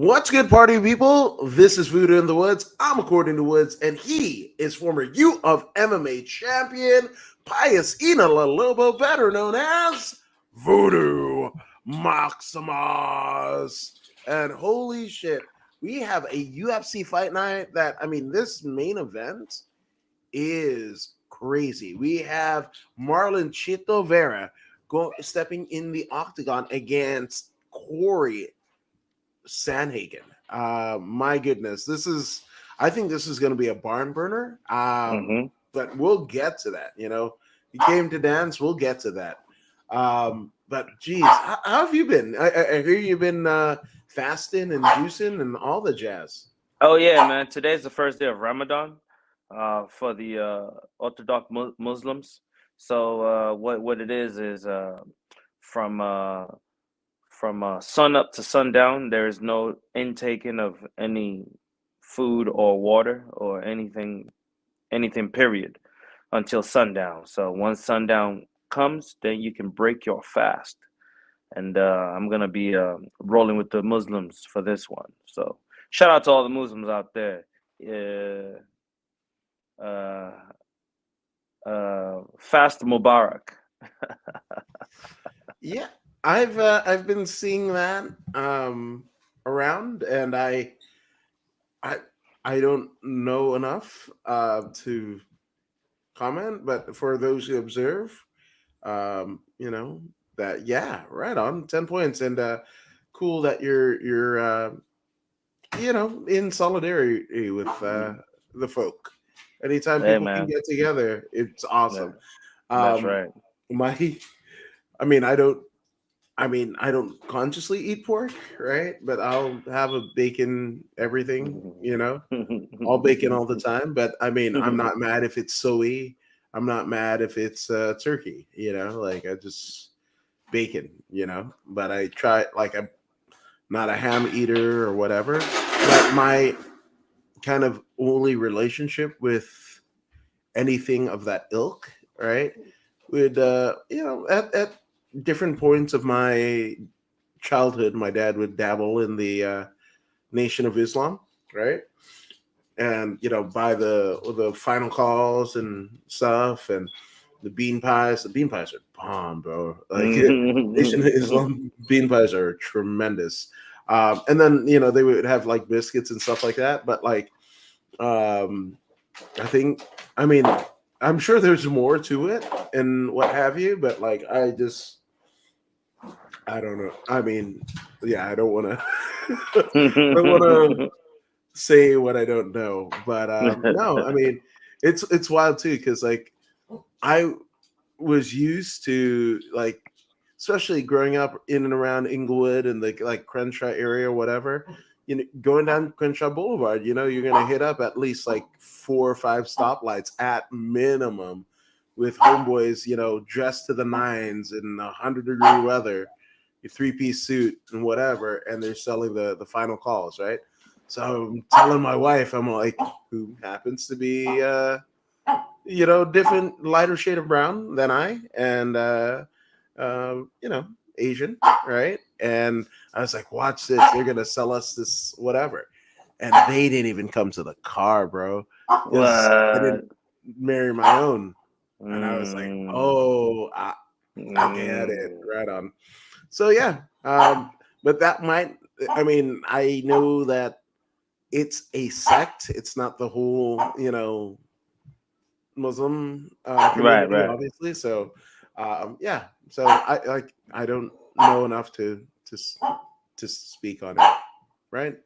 What's good, party people? This is Voodoo in the Woods. I'm According to Woods, and he is former U of MMA champion Pius Ina Lobo, better known as Voodoo Maximus. And holy shit, we have a UFC fight night that, this main event is crazy. We have Marlon Chito Vera stepping in the octagon against Corey Sandhagen. My goodness, I think this is going to be a barn burner. But we'll get to that. You came to dance. We'll get to that. But geez, how have you been? I hear you've been fasting and juicing and all the jazz. Oh yeah, man! Today's the first day of Ramadan for the Orthodox Muslims. So what it is from sun up to sundown, there is no intaking of any food or water or anything period until sundown. So once sundown comes, then you can break your fast. And I'm gonna be rolling with the Muslims for this one. So shout out to all the Muslims out there. Uh, Fast Mubarak. Yeah, I've been seeing that around, and I I don't know enough to comment, but for those who observe, that yeah, right on 10 points, and cool that you're in solidarity with the folk. Anytime Hey people can man, get together, it's yeah, awesome. that's Um, right. my, I mean, I don't. I don't consciously eat pork, right? But I'll have a bacon everything, all bacon all the time. But I'm not mad if it's soy. I'm not mad if it's turkey, like I just bacon, But I try, like, I'm not a ham eater or whatever. But my kind of only relationship with anything of that ilk, right? Would at different points of my childhood, my dad would dabble in the Nation of Islam, right? And buy the final calls and stuff, and the bean pies. The bean pies are bomb, bro. Like Nation of Islam bean pies are tremendous. And then they would have like biscuits and stuff like that. But like, I think, I mean, I'm sure there's more to it and what have you. But like, I don't know. Yeah, I don't want to. I don't want to say what I don't know, but no, it's wild too, because like I was used to, like, especially growing up in and around Inglewood and the like Crenshaw area or whatever. Going down Crenshaw Boulevard, you're gonna hit up at least like 4 or 5 stoplights at minimum, with homeboys, dressed to the nines in 100-degree weather, your 3-piece suit and whatever, and they're selling the final calls, right? So I'm telling my wife, I'm like, who happens to be, different, lighter shade of brown than I, and, Asian, right? And I was like, watch this. They're going to sell us this, whatever. And they didn't even come to the car, bro, because I What? didn't marry my own. And I was like, Mm, oh, I get it. mm. Right on. So, yeah. But that might, I know that it's a sect. It's not the whole, Muslim Right, community, right. obviously. So, yeah. So I don't know enough to speak on it, right?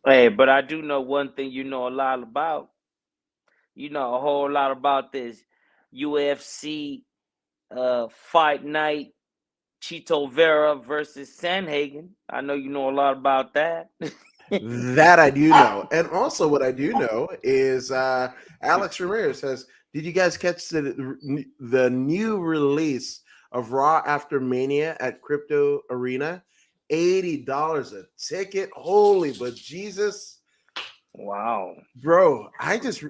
Hey, but I do know one thing you know a lot about. You know a whole lot about this UFC fight night, Chito Vera versus Sandhagen. I know you know a lot about that. That I do know, and also what I do know is Alex Ramirez says, "Did you guys catch the new release of Raw After Mania at Crypto Arena? $80 a ticket. Holy but Jesus, Wow. bro! I just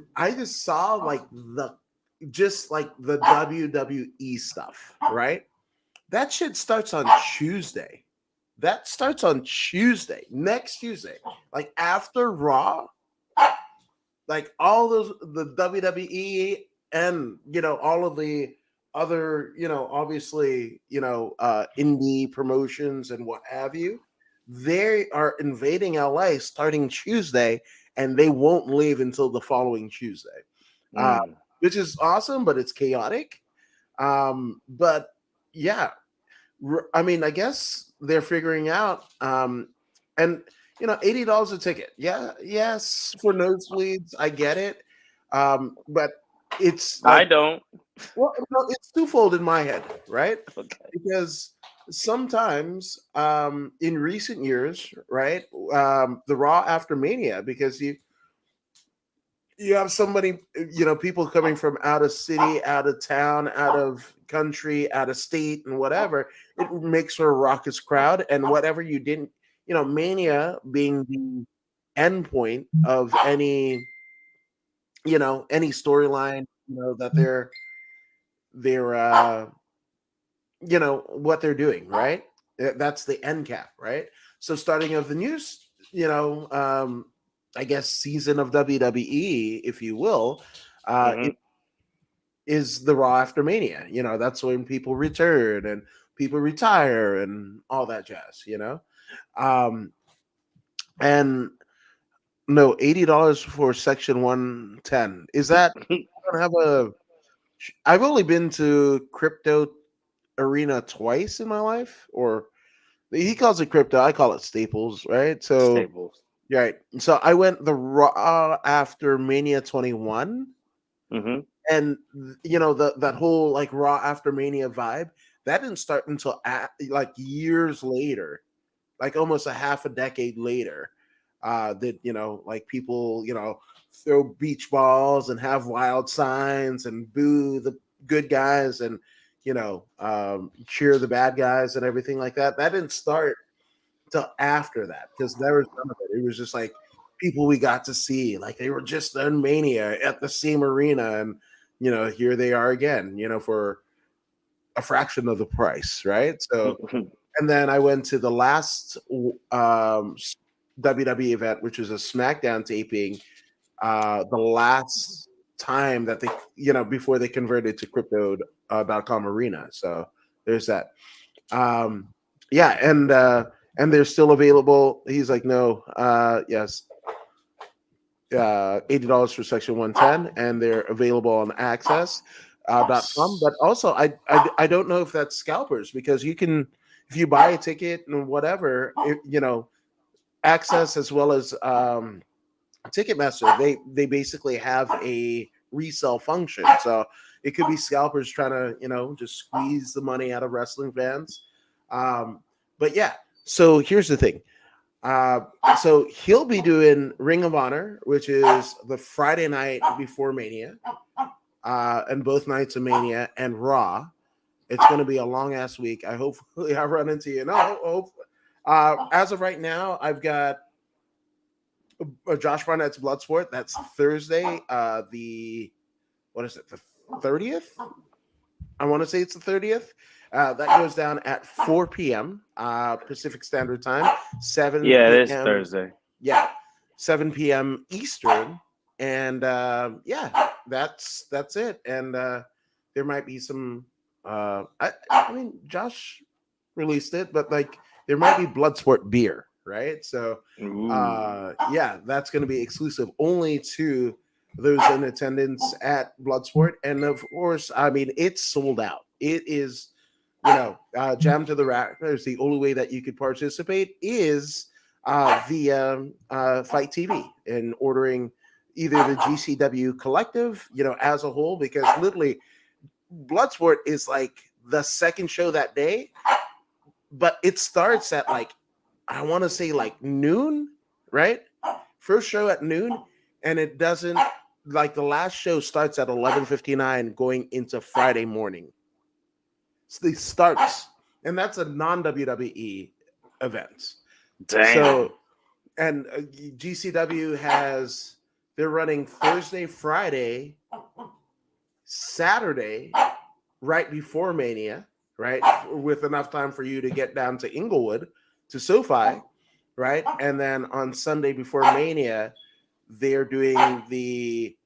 saw like the WWE stuff, right? That shit starts on Tuesday. That starts on Tuesday, next Tuesday, like after Raw, like all those the WWE and all of the other obviously indie promotions and what have you, they are invading LA starting Tuesday, and they won't leave until the following Tuesday, uh, Mm. which is awesome, but it's chaotic. But yeah, I mean, I guess they're figuring out, and $80 a ticket. Yeah, yes, for nosebleeds, I get it, but it's I like, don't. well, no, it's twofold in my head, right? Okay. Because sometimes, in recent years, right, the Raw after Mania, because you have somebody, people coming from out of city, out of town, out of country, out of state, and whatever. It makes for a raucous crowd, and whatever you didn't, Mania being the end point of any storyline, that they're what they're doing, right? That's the end cap, right? So starting of the news, I guess season of WWE, if you will, Hmm. it is the Raw after Mania. That's when people return and people retire and all that jazz. Um, and no, $80 for Section 110. Is that? I don't have a. I've only been to Crypto Arena twice in my life, or he calls it Crypto, I call it Staples, right? So Staples. right. So I went the Raw after Mania 21, Hmm. and that whole like Raw after Mania vibe that didn't start until like years later, like almost a half a decade later. That like people throw beach balls and have wild signs and boo the good guys and cheer the bad guys and everything like that. That didn't start till after that, because there was none of it. It was just like people we got to see, like they were just in Mania at the same arena, and here they are again, for a fraction of the price, right? So, and then I went to the last WWE event, which was a SmackDown taping, the last time that they, before they converted to Crypto.com Arena. So there's that. Um, yeah, and they're still available. He's like, no, yes, $80 for Section 110, and they're available on access.com. But also, I don't know if that's scalpers, because you can, if you buy a ticket and whatever, access as well as Ticketmaster, they basically have a resell function. So it could be scalpers trying to just squeeze the money out of wrestling fans. Um, but yeah, so here's the thing. Uh, so he'll be doing Ring of Honor, which is the Friday night before Mania, and both nights of Mania, and Raw. It's going to be a long ass week. I hopefully I run into you. No, hope. As of right now, I've got Josh Barnett's Bloodsport. That's Thursday. The what is it? The 30th. I want to say it's the 30th. That goes down at 4 p.m. Pacific Standard Time, Yeah, it 7 is p.m. Thursday. Yeah, 7 p.m. Eastern, and yeah, that's it. And there might be some. I mean, Josh released it, but like there might be Bloodsport beer, right? So, Ooh. yeah, that's going to be exclusive only to those in attendance at Bloodsport, and of course, I mean it's sold out. It is, Jam to the Rafters. The only way that you could participate is via Fight TV and ordering either the GCW Collective, as a whole, because literally Bloodsport is like the second show that day, but it starts at like, I want to say like noon, right? First show at noon, and it doesn't, like the last show starts at 11:59 going into Friday morning. So it starts, and that's a non WWE event. Damn. So, and GCW has, they're running Thursday, Friday, Saturday, right before Mania, right? With enough time for you to get down to Inglewood. to SoFi, right? And then on Sunday before Mania, they're doing the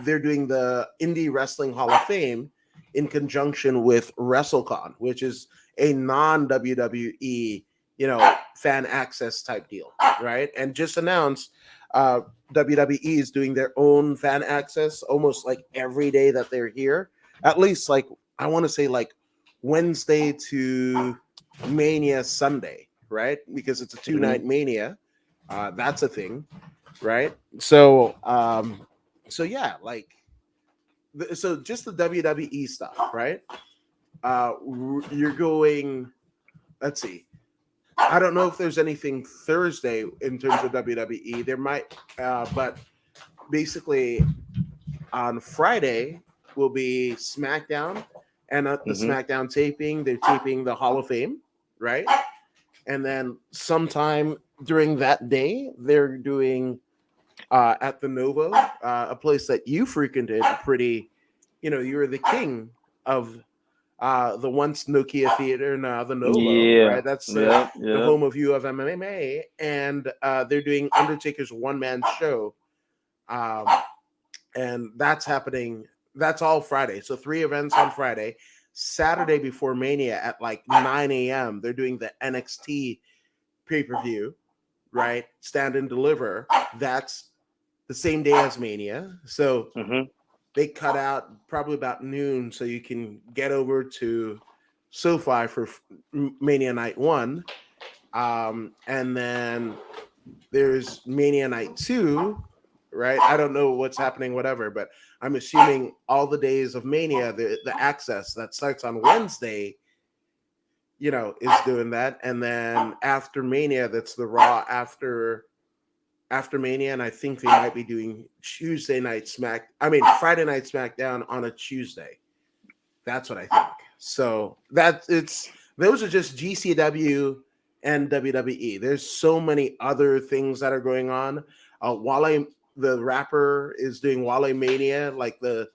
they're doing the Indie Wrestling Hall of Fame in conjunction with WrestleCon, which is a non WWE, fan access type deal, right? And just announced, uh, WWE is doing their own fan access almost like every day that they're here. At least, like, I want to say, like, Wednesday to Mania Sunday, right? Because it's a two Hmm. night Mania. That's a thing, right? So yeah, like, so just the WWE stuff, right? You're going. Let's see. I don't know if there's anything Thursday in terms of WWE. There might, but basically on Friday will be SmackDown, and at the Hmm. SmackDown taping, they're taping the Hall of Fame, right? And then sometime during that day, they're doing at the Novo, a place that you frequented pretty. You were the king of the once Nokia Theater, now the Novo, Yeah. right? That's Yep. the Yep. home of U of MMA, and they're doing Undertaker's one man show, um, and that's happening. That's all Friday. So three events on Friday. Saturday before Mania at like 9 a.m. They're doing the NXT pay per view, right? Stand and Deliver. That's the same day as Mania. So Hmm. they cut out probably about noon so you can get over to SoFi for Mania Night 1. And then there's Mania Night 2, right? I don't know what's happening, whatever, but I'm assuming all the days of Mania, the access that starts on Wednesday, is doing that. And then after Mania, that's the Raw after Mania, and I think they might be doing Friday night SmackDown on a Tuesday. That's what I think. So those are just GCW and WWE. There's so many other things that are going on. Wale, the rapper, is doing Wale Mania like the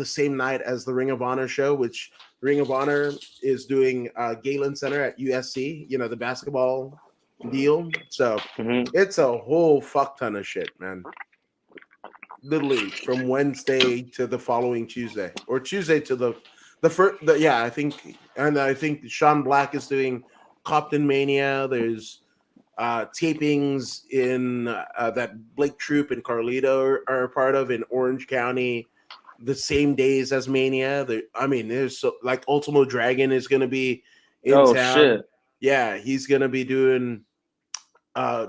same night as the Ring of Honor show, which Ring of Honor is doing Galen Center at USC. The basketball deal. So Hmm. it's a whole fuck ton of shit, man. Literally from Wednesday to the following Tuesday, or Tuesday to the first. Yeah, I think Sean Black is doing Compton Mania. There's tapings in that Blake Troop and Carlito are a part of in Orange County the same days as Mania. There's like Ultimo Dragon is going to be in Oh town. shit. Yeah, he's going to be doing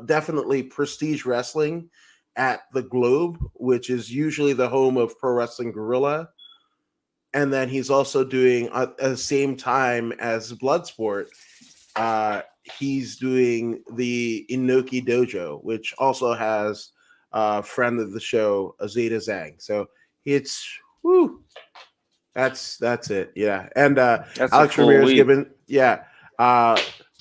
definitely Prestige Wrestling at the Globe, which is usually the home of Pro Wrestling Guerrilla. And then he's also doing at the same time as Bloodsport. He's doing the Inoki Dojo, which also has a friend of the show, Azeta Zhang. So it's whoo, that's it. Yeah. And That's a Alex full Ramirez week. given, yeah.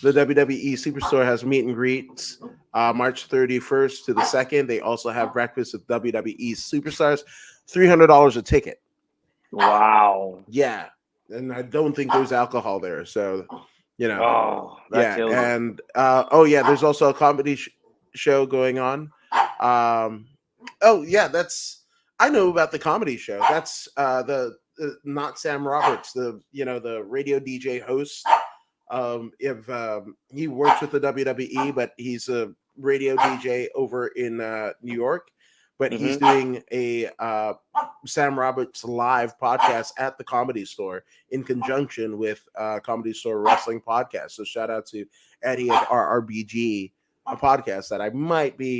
The WWE Superstore has meet and greets March 31st to the 2nd. They also have breakfast with WWE superstars, $300 a ticket. Wow. Yeah. And I don't think there's alcohol there. So, you know, Oh, that yeah. kills it. And oh, yeah, there's also a comedy show going on. Um, oh, yeah, I know about the comedy show. That's not Sam Roberts, the radio DJ host. If he works with the WWE, but he's a radio DJ over in New York. But he's Hmm. doing a Sam Roberts live podcast at the Comedy Store in conjunction with Comedy Store Wrestling Podcast. So shout out to Eddie of RRBG, a podcast that I might be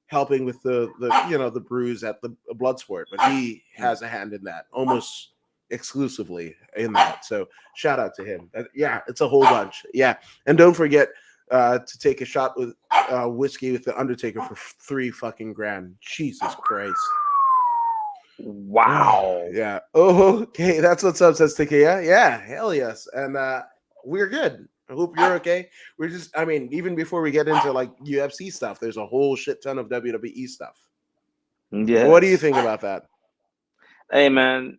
helping with the brews at the Bloodsport, but he has a hand in that almost exclusively in that. So shout out to him. Yeah, it's a whole bunch. Yeah, and don't forget to take a shot with whiskey with the Undertaker for $3 fucking grand. Jesus Christ. Wow. Yeah. Oh, okay. That's what's up, says Takia. Yeah, hell yes. And we're good. I hope you're okay. Even before we get into like UFC stuff, there's a whole shit ton of WWE stuff. What do you Yes. think about that? Hey man,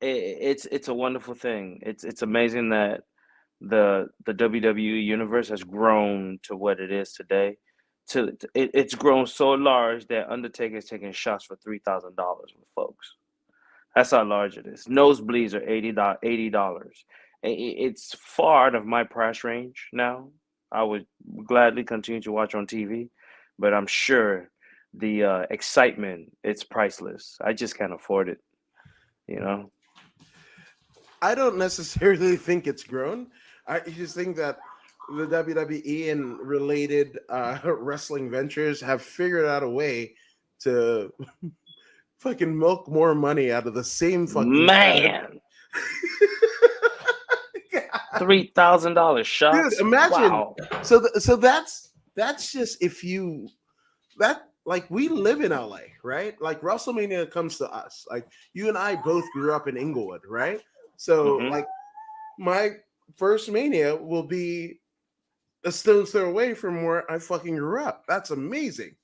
it's a wonderful thing. It's amazing that the WWE universe has grown to what it is today. It's grown so large that Undertaker's taking shots for $3,000 with folks. That's how large it is. Nosebleeds are $80. It's far out of my price range now. I would gladly continue to watch on TV, but I'm sure the excitement, it's priceless. I just can't afford it, you know? I don't necessarily think it's grown. I just think that the WWE and related wrestling ventures have figured out a way to fucking milk more money out of the same fucking fan. Man, $3,000 Dude, shots. imagine. Wow. So that's just if you that like we live in LA, right? Like WrestleMania comes to us. Like you and I both grew up in Inglewood, right? So Hmm. like my first Mania will be a stone's throw away from where I fucking grew up. That's amazing.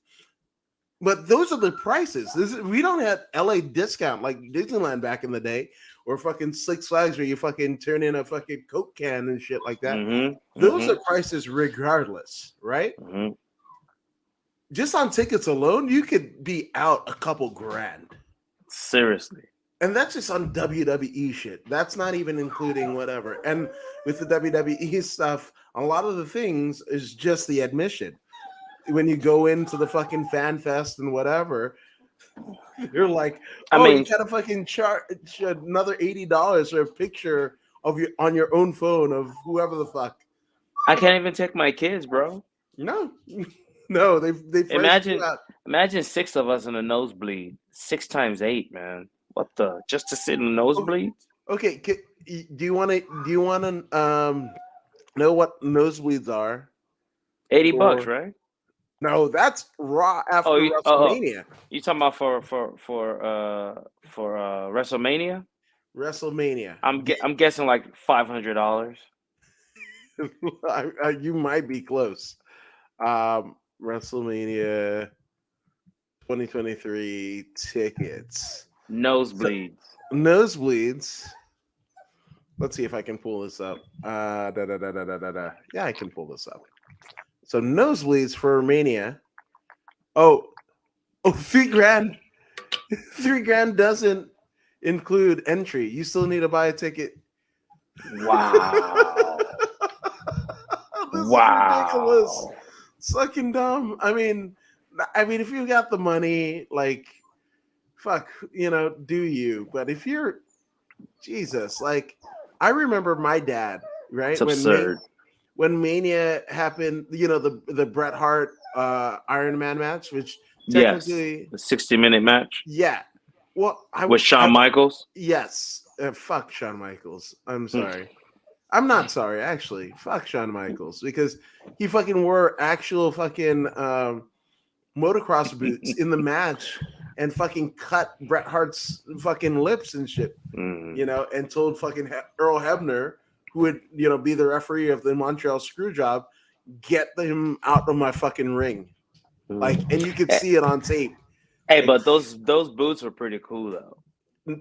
But those are the prices. We don't have LA discount like Disneyland back in the day, or fucking Six Flags where you fucking turn in a fucking Coke can and shit like that. Hmm. Those Hmm. are prices regardless, right? Hmm. Just on tickets alone, you could be out a couple grand. Seriously. And that's just on WWE shit. That's not even including whatever. And with the WWE stuff, a lot of the things is just the admission. When you go into the fucking fan fest and whatever, you're like, I oh, you mean, gotta fucking charge another $80 for a picture of your on your own phone of whoever the fuck. I can't even take my kids, bro. No, no, they priced you Imagine, out. imagine six of us in a nosebleed. 6 times 8, man. What the? Just to sit in the nosebleed? Okay, do you want to know what nosebleeds are? $80, For right? no, that's Raw Oh, after WrestleMania. you talking about for WrestleMania? WrestleMania. I'm guessing like $500. You might be close. WrestleMania 2023 tickets. So, Nosebleeds. nosebleeds. Let's see if I can pull this up. Yeah, I can pull this up. So nosebleeds for Mania. Oh, oh, 3 grand. 3 grand doesn't include entry. You still need to buy a ticket. Wow. This is ridiculous. Wow. Fucking dumb. I mean, if you got the money, like, fuck, do you? But if you're Jesus, like, I remember my dad, It's right? absurd. When Mania happened, the Bret Hart Iron Man match, which Yes. technically, The 60-minute match yeah. Well, with Shawn Michaels. yes, fuck Shawn Michaels. I'm sorry. I'm not sorry, actually. Fuck Shawn Michaels because he fucking wore actual fucking motocross boots in the match and fucking cut Bret Hart's fucking lips and shit, Mm. and told fucking Earl Hebner, who would, be the referee of the Montreal Screwjob, get him out of my fucking ring. Like, and you could Hey, see it on tape. hey, Like, but those boots were pretty cool though.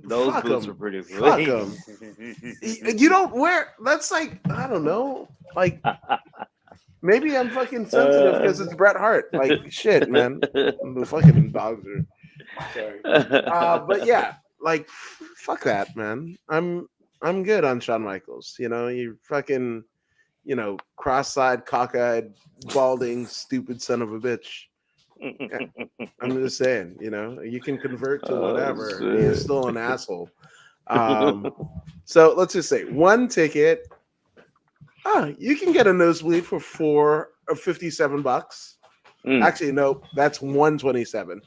Those fuck boots him. were pretty cool. Fuck him. You don't wear, that's like, I don't know. Like, maybe I'm fucking sensitive because it's Bret Hart. Like, shit, man. The fucking dogs are sorry. But yeah, like, fuck that, man. I'm good on Shawn Michaels. You fucking, cross-eyed, cockeyed, balding, stupid son of a bitch. I'm just saying, you can convert to Oh whatever. You're shit. still an asshole. So let's just say one ticket. You can get a nosebleed for $57. Mm. Actually, no, that's 127.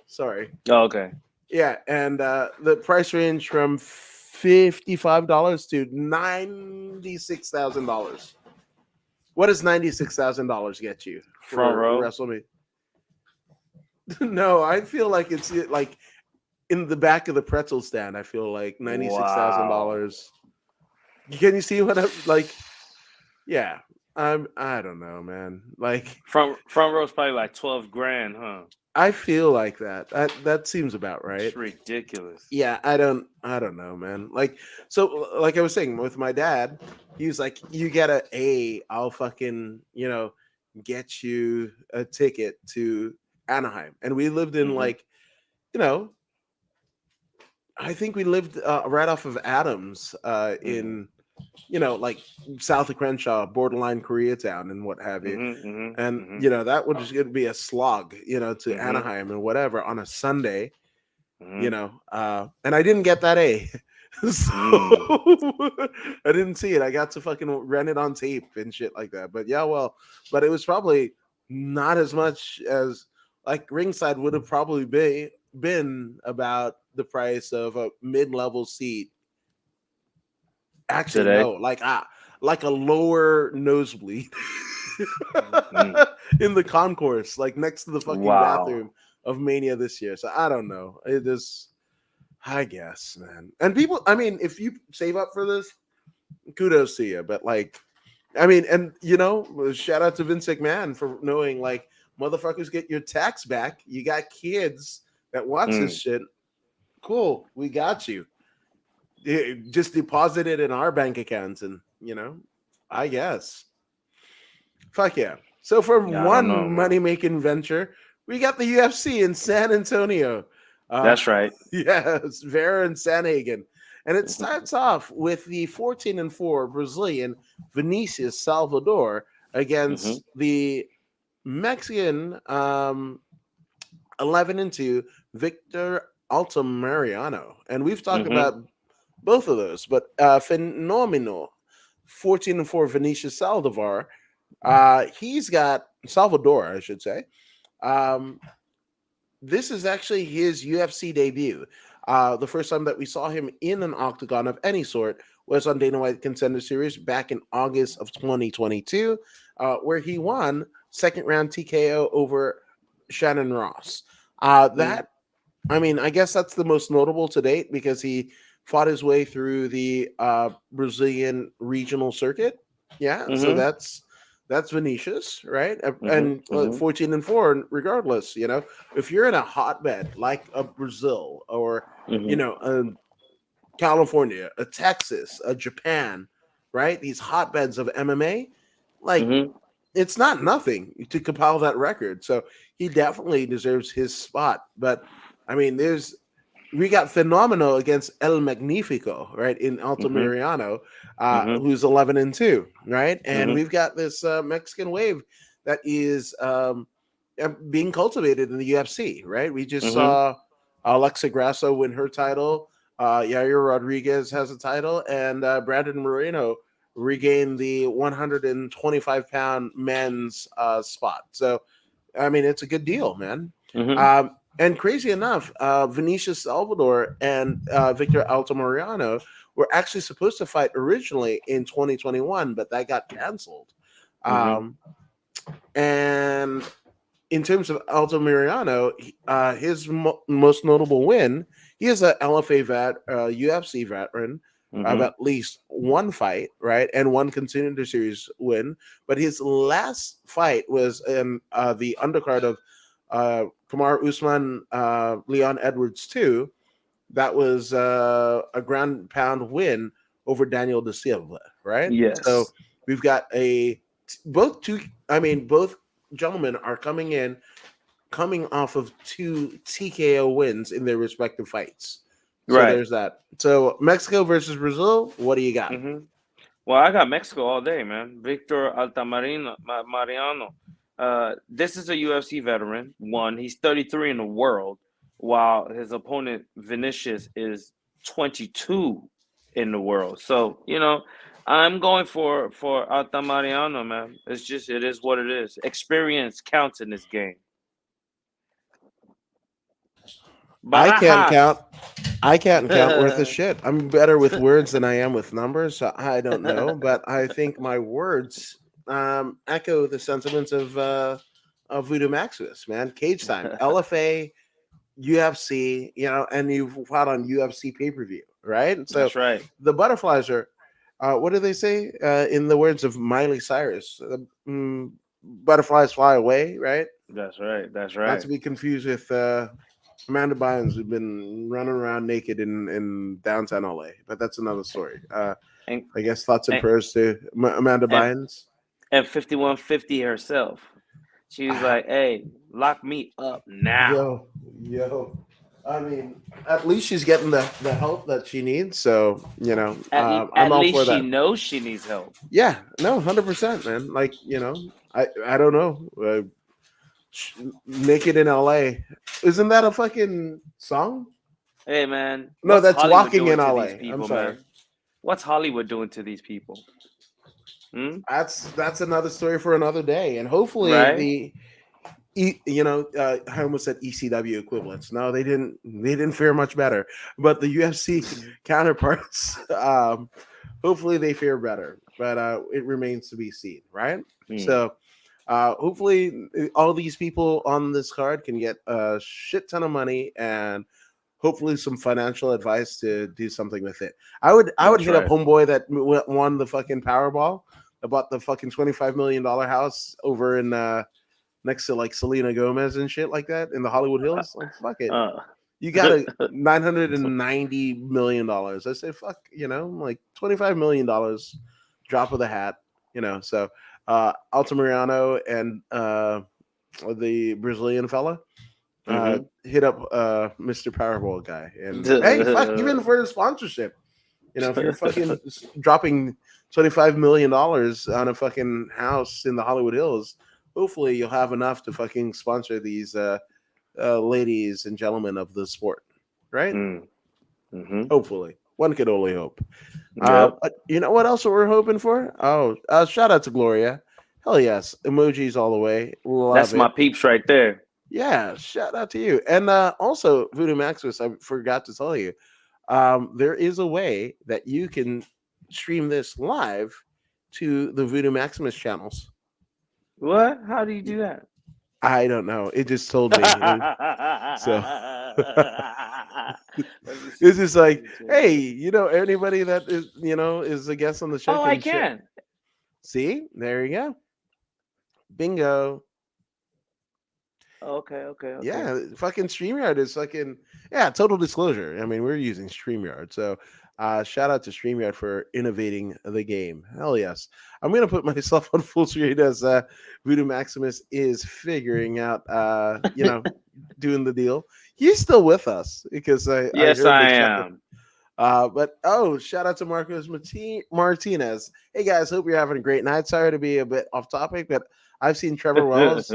Sorry. Oh, okay. Yeah, and the price range from $55 to $96,000. What does $96,000 get you Front for row. WrestleMania? No, I feel like it's like in the back of the pretzel stand. I feel like Wow. $96,000. Can you see what I'm like? Yeah, I don't know, man. Like, Front row's probably like 12 grand, huh? I feel like that. That seems about It's right. ridiculous. Yeah, I don't know, man. Like, so like I was saying with my dad, he was like, you get I'll fucking, get you a ticket to Anaheim. And we lived in Mm-hmm. like, you know, I think we lived right off of Adams Mm-hmm. in, like south of Crenshaw, borderline Koreatown and what have you. Mm-hmm. And, Mm-hmm. that was going to be a slog, to Mm-hmm. Anaheim and whatever on a Sunday, Mm-hmm. and I didn't get that A. So Mm. I didn't see it. I got to fucking rent it on tape and shit like that. But yeah, well, but it was probably not as much as like ringside would have probably been about the price of a mid-level seat. Actually, Today. no, like a lower nosebleed Mm. in the concourse, like next to the fucking Wow. bathroom of Mania this year. So I don't know. It is, I guess, man. And people, I mean, if you save up for this, kudos to you. But like, I mean, and shout out to Vince McMahon for knowing like motherfuckers get your tax back. You got kids that watch this Mm. shit. Cool, we got you. Just deposit it in our bank accounts, and I guess. Fuck yeah. So for Yeah, I don't know, one man. money making venture, we got the UFC in San Antonio. Uh, That's right. yes, Vera and Sandhagen. And it starts off with the 14-4 Brazilian Vinicius Salvador Mm-hmm. against the Mexican 11-2 Victor Altamirano. And we've talked Mm-hmm. about both of those, but phenomenal 14-4 Vinicius Saldivar. He's got Salvador, I should say. Um, this is actually his UFC debut. The first time that we saw him in an octagon of any sort was on Dana White Contender Series back in August of 2022, where he won second round TKO over Shannon Ross. Mm. That I mean, I guess that's the most notable to date because he fought his way through the Brazilian regional circuit. Yeah, so Mm-hmm. that's Vinicius, right? Mm-hmm. And Mm-hmm. 14-4, regardless. If you're in a hotbed like a Brazil or Mm-hmm. a California, a Texas, a Japan, right? These hotbeds of MMA, like Mm-hmm. it's not nothing to compile that record. So he definitely deserves his spot. But I mean, we got Phenomenal against El Magnifico, right, in Mm-hmm. Altamirano, Mm-hmm. who's 11-2, right, and Mm-hmm. we've got this Mexican wave that is being cultivated in the UFC, right? We just Mm-hmm. saw Alexa Grasso win her title. Yair Rodriguez has a title, and Brandon Moreno regained the 125-pound men's spot. So I mean, it's a good deal, man. Mm-hmm. And crazy enough, Vinicius Salvador and Victor Altamirano were actually supposed to fight originally in 2021, but that got canceled. Mm-hmm. Um, and in terms of Altamirano, his most notable win, he is a LFA UFC veteran of Mm-hmm. at least one fight, right, and one contender series win. But his last fight was in the undercard of Kamar Usman, Leon Edwards too. That was a ground pound win over Daniel De Silva, right? So Yes. we've got both two. I mean, both gentlemen are coming off of two TKO wins in their respective fights. So Right. there's that. So Mexico versus Brazil. What do you got? Mm-hmm. Well, I got Mexico all day, man. Victor Mariano. This is a UFC veteran. One, he's 33 in the world, while his opponent Vinicius is 22 in the world. So I'm going for Altamariano, man. It is what it is. Experience counts in this game. I can't count. Barajas. I can't count worth a shit. I'm better with words than I am with numbers. So I don't know, but I think my words echo the sentiments of Voodoo Maximus, man. Cage time, LFA, UFC, and you've fought on UFC pay per view, right? And so That's right. the butterflies are, what do they say in the words of Miley Cyrus? Butterflies fly away, right? That's right. That's Not right. to be confused with Amanda Bynes, who's been running around naked in downtown LA. But that's another story. And I guess thoughts and and prayers to Amanda and, Bynes. and 5150 herself. She was Ah, like, "Hey, lock me up now." yo, yo. I mean, at least she's getting the help that she needs. So, I'm At all least for she that. knows she needs help, Yeah, no, 100%, man. Like, I don't know. Naked in LA. Isn't that a fucking song? hey man. No, What's that's Hollywood Walking doing in to these LA. I'm people, sorry. man? What's Hollywood doing to these people? Hmm? That's another story for another day. And hopefully Right? the I almost said ECW equivalents. No, they didn't fare much better. But the UFC counterparts, hopefully they fare better. But it remains to be seen, right? Hmm. So hopefully all these people on this card can get a shit ton of money and hopefully some financial advice to do something with it. I would That's hit up right. homeboy that won the fucking Powerball about the fucking $25 million house over in next to like Selena Gomez and shit like that in the Hollywood Hills. Like fuck it, Uh, you got a $990 million. I say fuck, like $25 million, drop of the hat, So Altamirano and the Brazilian fella hmm. hit up Mr. Powerball guy, and hey, fuck, even for the sponsorship, if you're fucking dropping $25 million on a fucking house in the Hollywood Hills, hopefully you'll have enough to fucking sponsor these ladies and gentlemen of the sport, right? Mm. Hmm. Hopefully, one could only hope. Yep. But you know what else we're hoping for? Oh, shout out to Gloria. Hell yes, emojis all the way. That's Love my it. peeps right there. Yeah, shout out to you. And also, Voodoo Maximus, I forgot to tell you, there is a way that you can stream this live to the Voodoo Maximus channels. What? How do you do that? I don't know. It just told me. So Let me see. it's just Let like, me check. hey, anybody that is a guest on the show Oh, I can share. can. See, there you go. Bingo. Okay, okay, okay. Yeah, fucking StreamYard is fucking yeah, total disclosure. I mean, we're using StreamYard. So shout out to StreamYard for innovating the game. Hell yes. I'm gonna put myself on full screen as Voodoo Maximus is figuring out doing the deal. He's still with us because I Yes, heard the I chuckle. am. But shout out to Marcos Martinez. Hey guys, hope you're having a great night. Sorry to be a bit off topic, but I've seen Trevor Wells.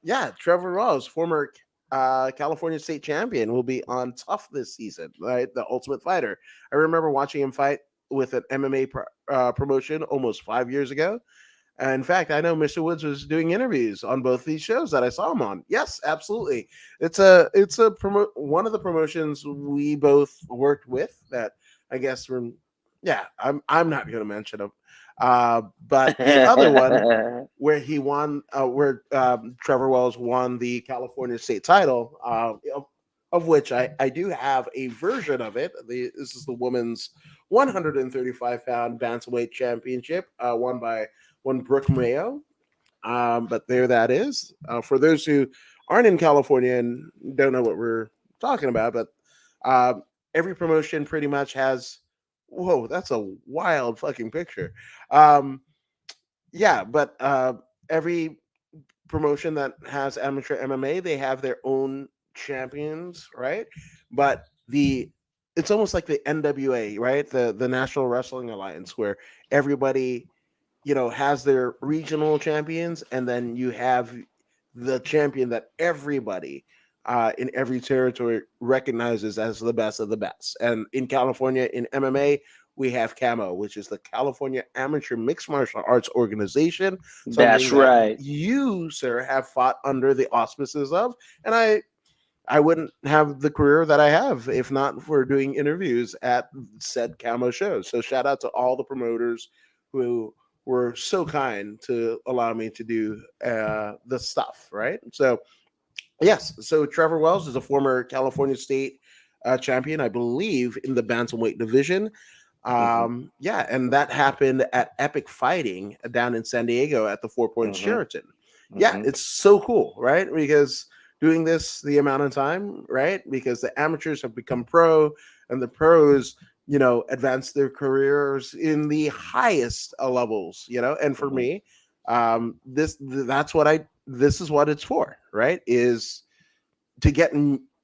Yeah, Trevor Wells, former California state champion, will be on Tough this season, right? The Ultimate Fighter. I remember watching him fight with an MMA promotion almost 5 years ago. And in fact, I know Mr. Woods was doing interviews on both these shows that I saw him on. Yes, absolutely. It's one of the promotions we both worked with that I guess from yeah, I'm not going to mention them. But the other one where he won, where Trevor Wells won the California state title, of which I do have a version of it. This is the women's 135-pound bantamweight championship, won by one Brooke Mayo. But there that is. For those who aren't in California and don't know what we're talking about, but every promotion pretty much has. Whoa, that's a wild fucking picture. Um, yeah, but every promotion that has amateur MMA, they have their own champions, right? But it's almost like the NWA, right? The National Wrestling Alliance, where everybody has their regional champions, and then you have the champion that everybody in every territory recognizes as the best of the best. And in California, in MMA, we have CAMO, which is the California Amateur Mixed Martial Arts Organization, something That's that right. you, sir, have fought under the auspices of. And I wouldn't have the career that I have if not for doing interviews at said Camo shows. So shout out to all the promoters who were so kind to allow me to do the stuff, right? So yes, so Trevor Wells is a former California State champion, I believe, in the bantamweight division. Hmm. Yeah, and that happened at Epic Fighting down in San Diego at the Four Points Hmm. Sheraton. yeah, Mm-hmm. it's so cool, right? Because doing this the amount of time, right? Because the amateurs have become pro, and the pros, advance their careers in the highest levels, And for Mm-hmm. me, this is what it's for, right? Is to get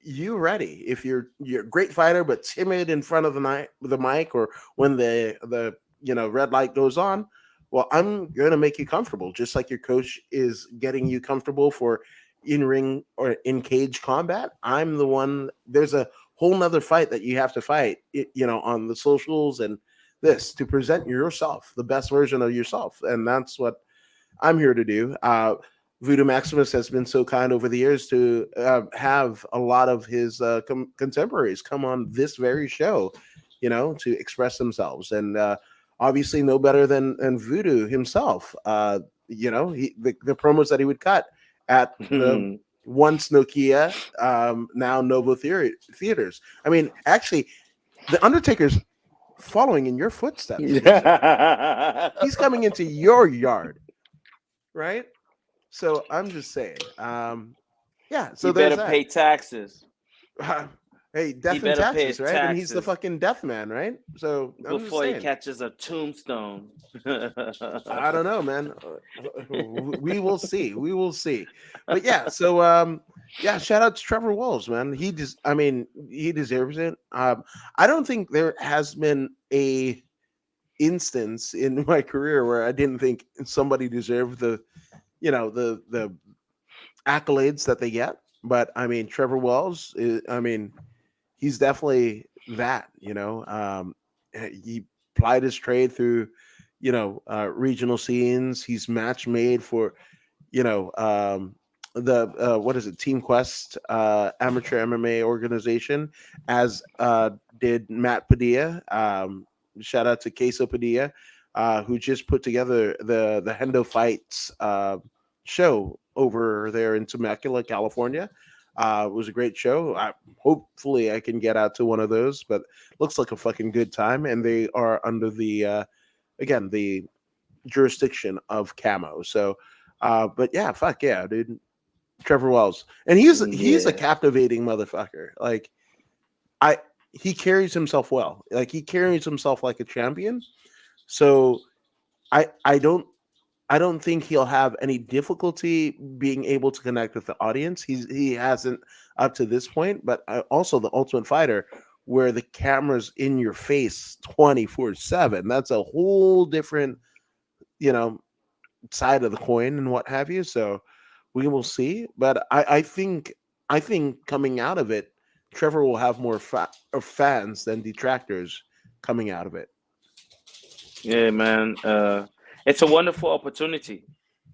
you ready. If you're a great fighter but timid in front of the mic, or when the red light goes on, well, I'm going to make you comfortable, just like your coach is getting you comfortable for in ring or in cage combat. I'm the one. There's a whole nother fight that you have to fight, on the socials and this to present yourself, the best version of yourself, and that's what I'm here to do. Voodoo Maximus has been so kind over the years to have a lot of his contemporaries come on this very show, to express themselves. And obviously, no better than Voodoo himself. The promos that he would cut at the once Nokia, now Novo theaters. I mean, actually, the Undertaker's following in your footsteps, Jason. He's coming into your yard, right? So I'm just saying, yeah. He So there's better that. pay taxes. Hey, He death and better pay taxes, his right? And he's the taxes fucking death man, right? So I'm just before he saying. catches a tombstone. I don't know, man. We will see. We will see. But yeah, so yeah, shout out to Trevor Walls, man. I mean, he deserves it. I don't think there has been a instance in my career where I didn't think somebody deserved the accolades that they get. But I mean, Trevor Wells, I mean, he's definitely that. He plied his trade through, regional scenes. He's match made for, you know, um, the what is it, Team Quest amateur MMA organization, as did Matt Padilla. Shout out to Queso Padilla, who just put together the Hendo Fights show over there in Temecula, California. It was a great show. Hopefully, I can get out to one of those, but looks like a fucking good time. And they are under the again the jurisdiction of Camo. So, but yeah, fuck yeah, dude, Trevor Wells, and he's a Yeah. captivating motherfucker. Like I, he carries himself well. Like he carries himself like a champion. So I don't think he'll have any difficulty being able to connect with the audience. He hasn't up to this point, but also the Ultimate Fighter, where the camera's in your face 24/7. That's a whole different, you know, side of the coin and what have you. So we will see. But I think coming out of it, Trevor will have more fans than detractors coming out of it. Yeah, man. It's a wonderful opportunity.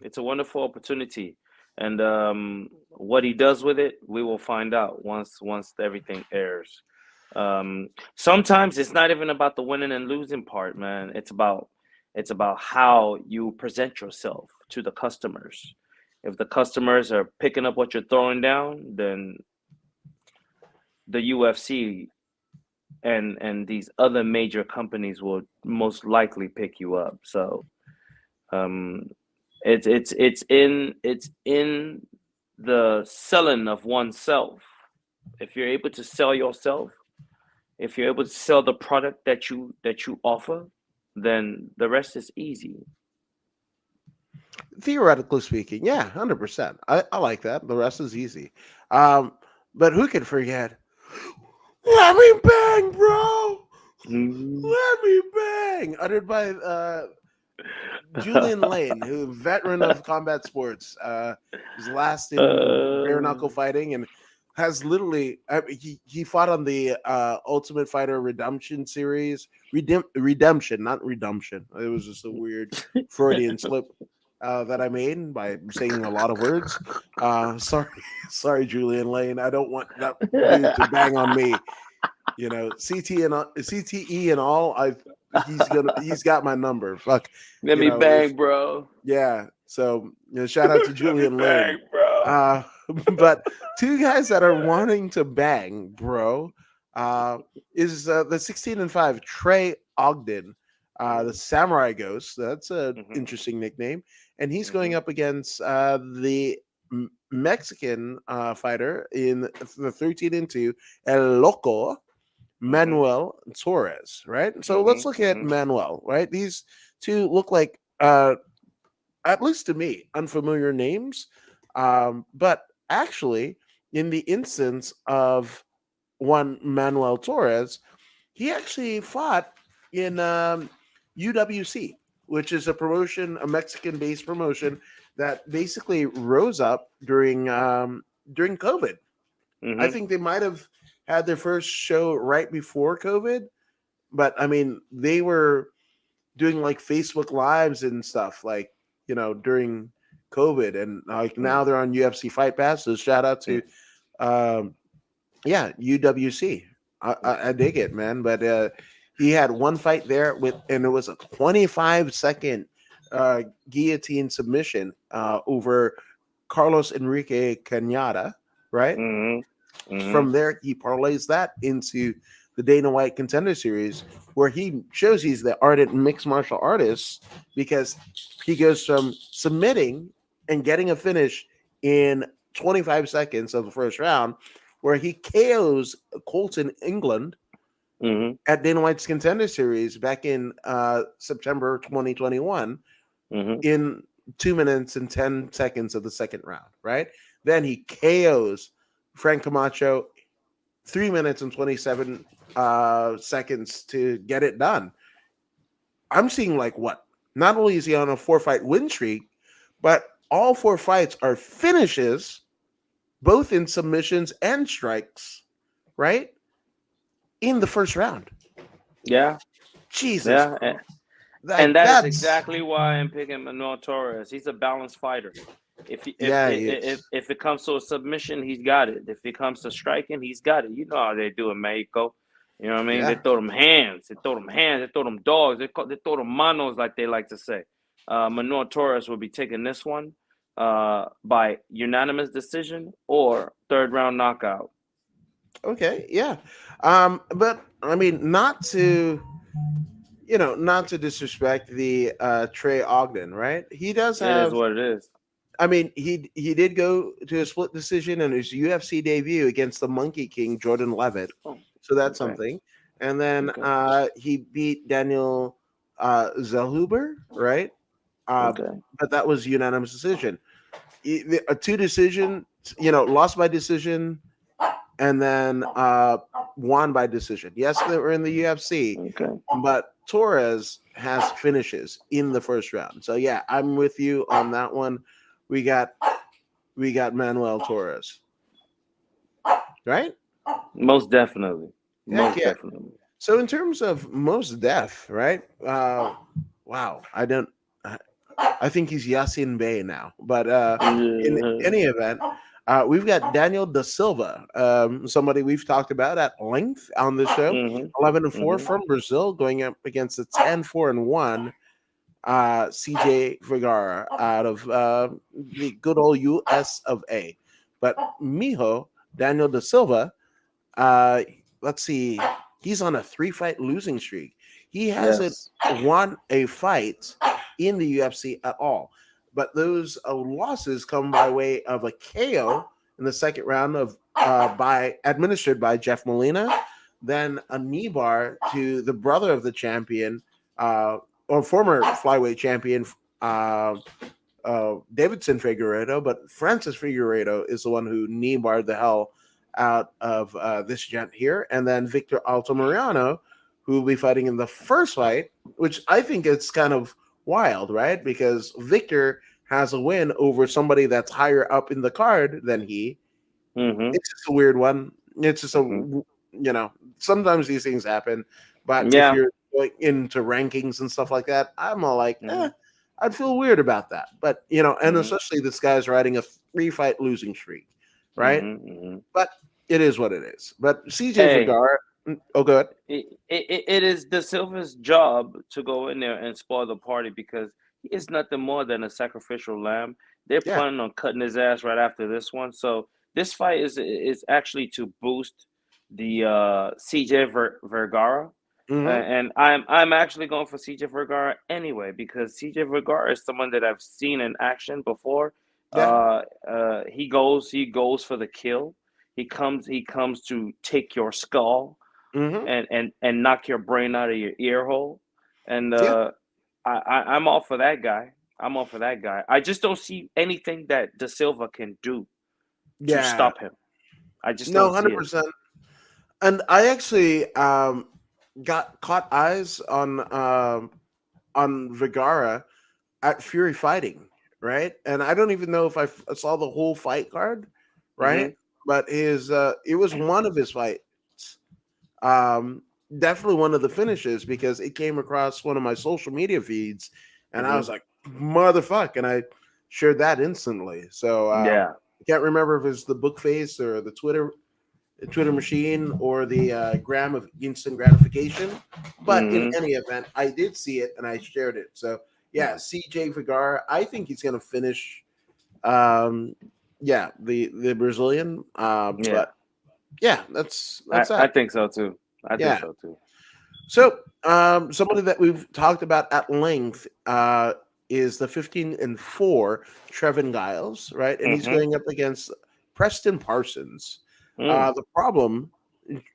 It's a wonderful opportunity, and what he does with it, we will find out once everything airs. Sometimes it's not even about the winning and losing part, man. It's about how you present yourself to the customers. If the customers are picking up what you're throwing down, then the UFC and these other major companies will most likely pick you up. So um, it's in the selling of oneself. If you're able to sell yourself, if you're able to sell the product that you offer, then the rest is easy. Theoretically speaking, yeah, 100%. I like that. The rest is easy. Um, but who can forget? Let me bang, bro. Mm. Let me bang. Uttered by Julian Lane, who veteran of combat sports, was last in bare knuckle fighting and has literally he fought on the Ultimate Fighter Redemption series, Redemption, not Redemption. It was just a weird Freudian slip that I made by saying a lot of words. Sorry, sorry, Julian Lane. I don't want that dude to bang on me. CTE and all. He's got my number. Fuck, Let me if bang, bro. yeah. So shout out to Let me Julian Lane. bang, bro. Uh, but two guys that are wanting to bang, bro, is the 16-5 Trey Ogden. the Samurai Ghost. That's a Mhm. interesting nickname, and he's going Mhm. up against the Mexican fighter in the 13-2 El Loco Mhm. Manuel Torres. Right. So let's Mhm. look at Mhm. Manuel. Right. These two look like, at least to me, unfamiliar names, but actually, in the instance of one Manuel Torres, he actually fought in UWC, which is a promotion, a Mexican-based promotion that basically rose up during COVID. I Mhm. think they might have had their first show right before COVID, but I mean, they were doing like Facebook lives and stuff, like, during COVID, and like now Mm. they're on UFC Fight Pass. So shout out to Mm. um, yeah, UWC. I Okay. dig it, man. But he had one fight there and it was a 25-second guillotine submission over Carlos Enrique Cañada, right? Mhm. Mhm. From there, he parlays that into the Dana White Contender Series, where he shows he's the ardent mixed martial artist because he goes from submitting and getting a finish in 25 seconds of the first round, where he KOs Colton England Mhm. at Dana White's Contender Series back in September 2021 Mhm. in 2 minutes and 10 seconds of the second round, right? Then he KOs Frank Camacho 3 minutes and 27 seconds to get it done. I'm seeing like what? Not only is he on a 4-fight win streak, but all 4 fights are finishes, both in submissions and strikes, right? In the first round. Yeah. Jesus Yeah. Christ. And Like that is that's exactly why I'm picking Manuel Torres. He's a balanced fighter. If he, yeah, he is. if it comes to a submission, he's got it. If it comes to striking, he's got it. You know how they do in Mexico. You know what I mean? They Yeah. throw them hands. They throw them hands. They throw them dogs. They throw them manos, like they like to say. Manuel Torres will be taking this one by unanimous decision or third round knockout. Okay, yeah. But I mean, not to disrespect the Trey Ogden, right? He does It is have. what it is. I mean, he did go to a split decision in his UFC debut against the Monkey King Jordan Levitt, Oh, so that's okay, something. And then okay, he beat Daniel Zellhuber, right? Uh, okay. but that was unanimous decision. A two decision, lost by decision, and then won by decision. Yes, they were in the UFC, Okay. but Torres has finishes in the first round. So yeah, I'm with you on that one. We got we got Manuel Torres, right? Most definitely. Heck Most yeah. definitely. So in terms of most deaf, right? Wow, I don't. I I think he's Yasin Bey now, but in Yeah. any event, we've got Daniel Da Silva, somebody we've talked about at length on the show. Mhm. 11-4 Mhm. from Brazil, going up against the 10-4-1 CJ Vergara out of the good old US of A. But Mijo, Daniel Da Silva, uh, let's see, he's on a 3-fight losing streak. He hasn't Yes. won a fight in the UFC at all. But those losses come by way of a KO in the second round of by administered by Jeff Molina, then a knee bar to the brother of the champion, or former flyweight champion, uh, Davidson Figueiredo, but Francis Figueiredo is the one who knee barred the hell out of this gent here, and then Victor Altamirano, who will be fighting in the first fight, which I think it's kind of wild, right? Because Victor has a win over somebody that's higher up in the card than he. Mhm. It's just a weird one. It's just Mhm. sometimes these things happen, but if Yeah. you're like into rankings and stuff like that, I'm all like, Mhm. I'd feel weird about that. But and Mhm. especially this guy's riding a 3-fight losing streak, right? Mhm. Mhm. But it is what it is. But CJ Hey, Vergara, oh, good, it is the Silva's job to go in there and spoil the party because he is nothing more than a sacrificial lamb. They're yeah, planning on cutting his ass right after this one. So this fight is actually to boost the CJ Vergara. Mm-hmm. And I'm actually going for CJ Vergara anyway because CJ Vergara is someone that I've seen in action before. Yeah. He goes for the kill. He comes to take your skull Mm-hmm. and knock your brain out of your ear hole. And Yeah. I'm all for that guy. I'm all for that guy. I just don't see anything that De Silva can do to Yeah. stop him. I just No, don't see it. 100%. And I actually got caught eyes on Vergara at Fury Fighting, right? And I don't even know if saw the whole fight card, right? Hmm. But his it was one of his fights. Um, Definitely one of the finishes because it came across one of my social media feeds, and I Hmm. was like, "Motherfuck!" and I shared that instantly. So Yeah. I can't remember if it's the book face or the Twitter machine or the gram of instant gratification. But in Hmm. any event, I did see it and I shared it. So yeah, CJ Vergara, I think he's going to finish. Um, yeah, the Brazilian. Yeah. But yeah, that's I that. think so too. I think Yeah. so too. So somebody that we've talked about at length is the 15-4 Trevin Giles, right? And he's Hmm. going up against Preston Parsons. Mm. The problem,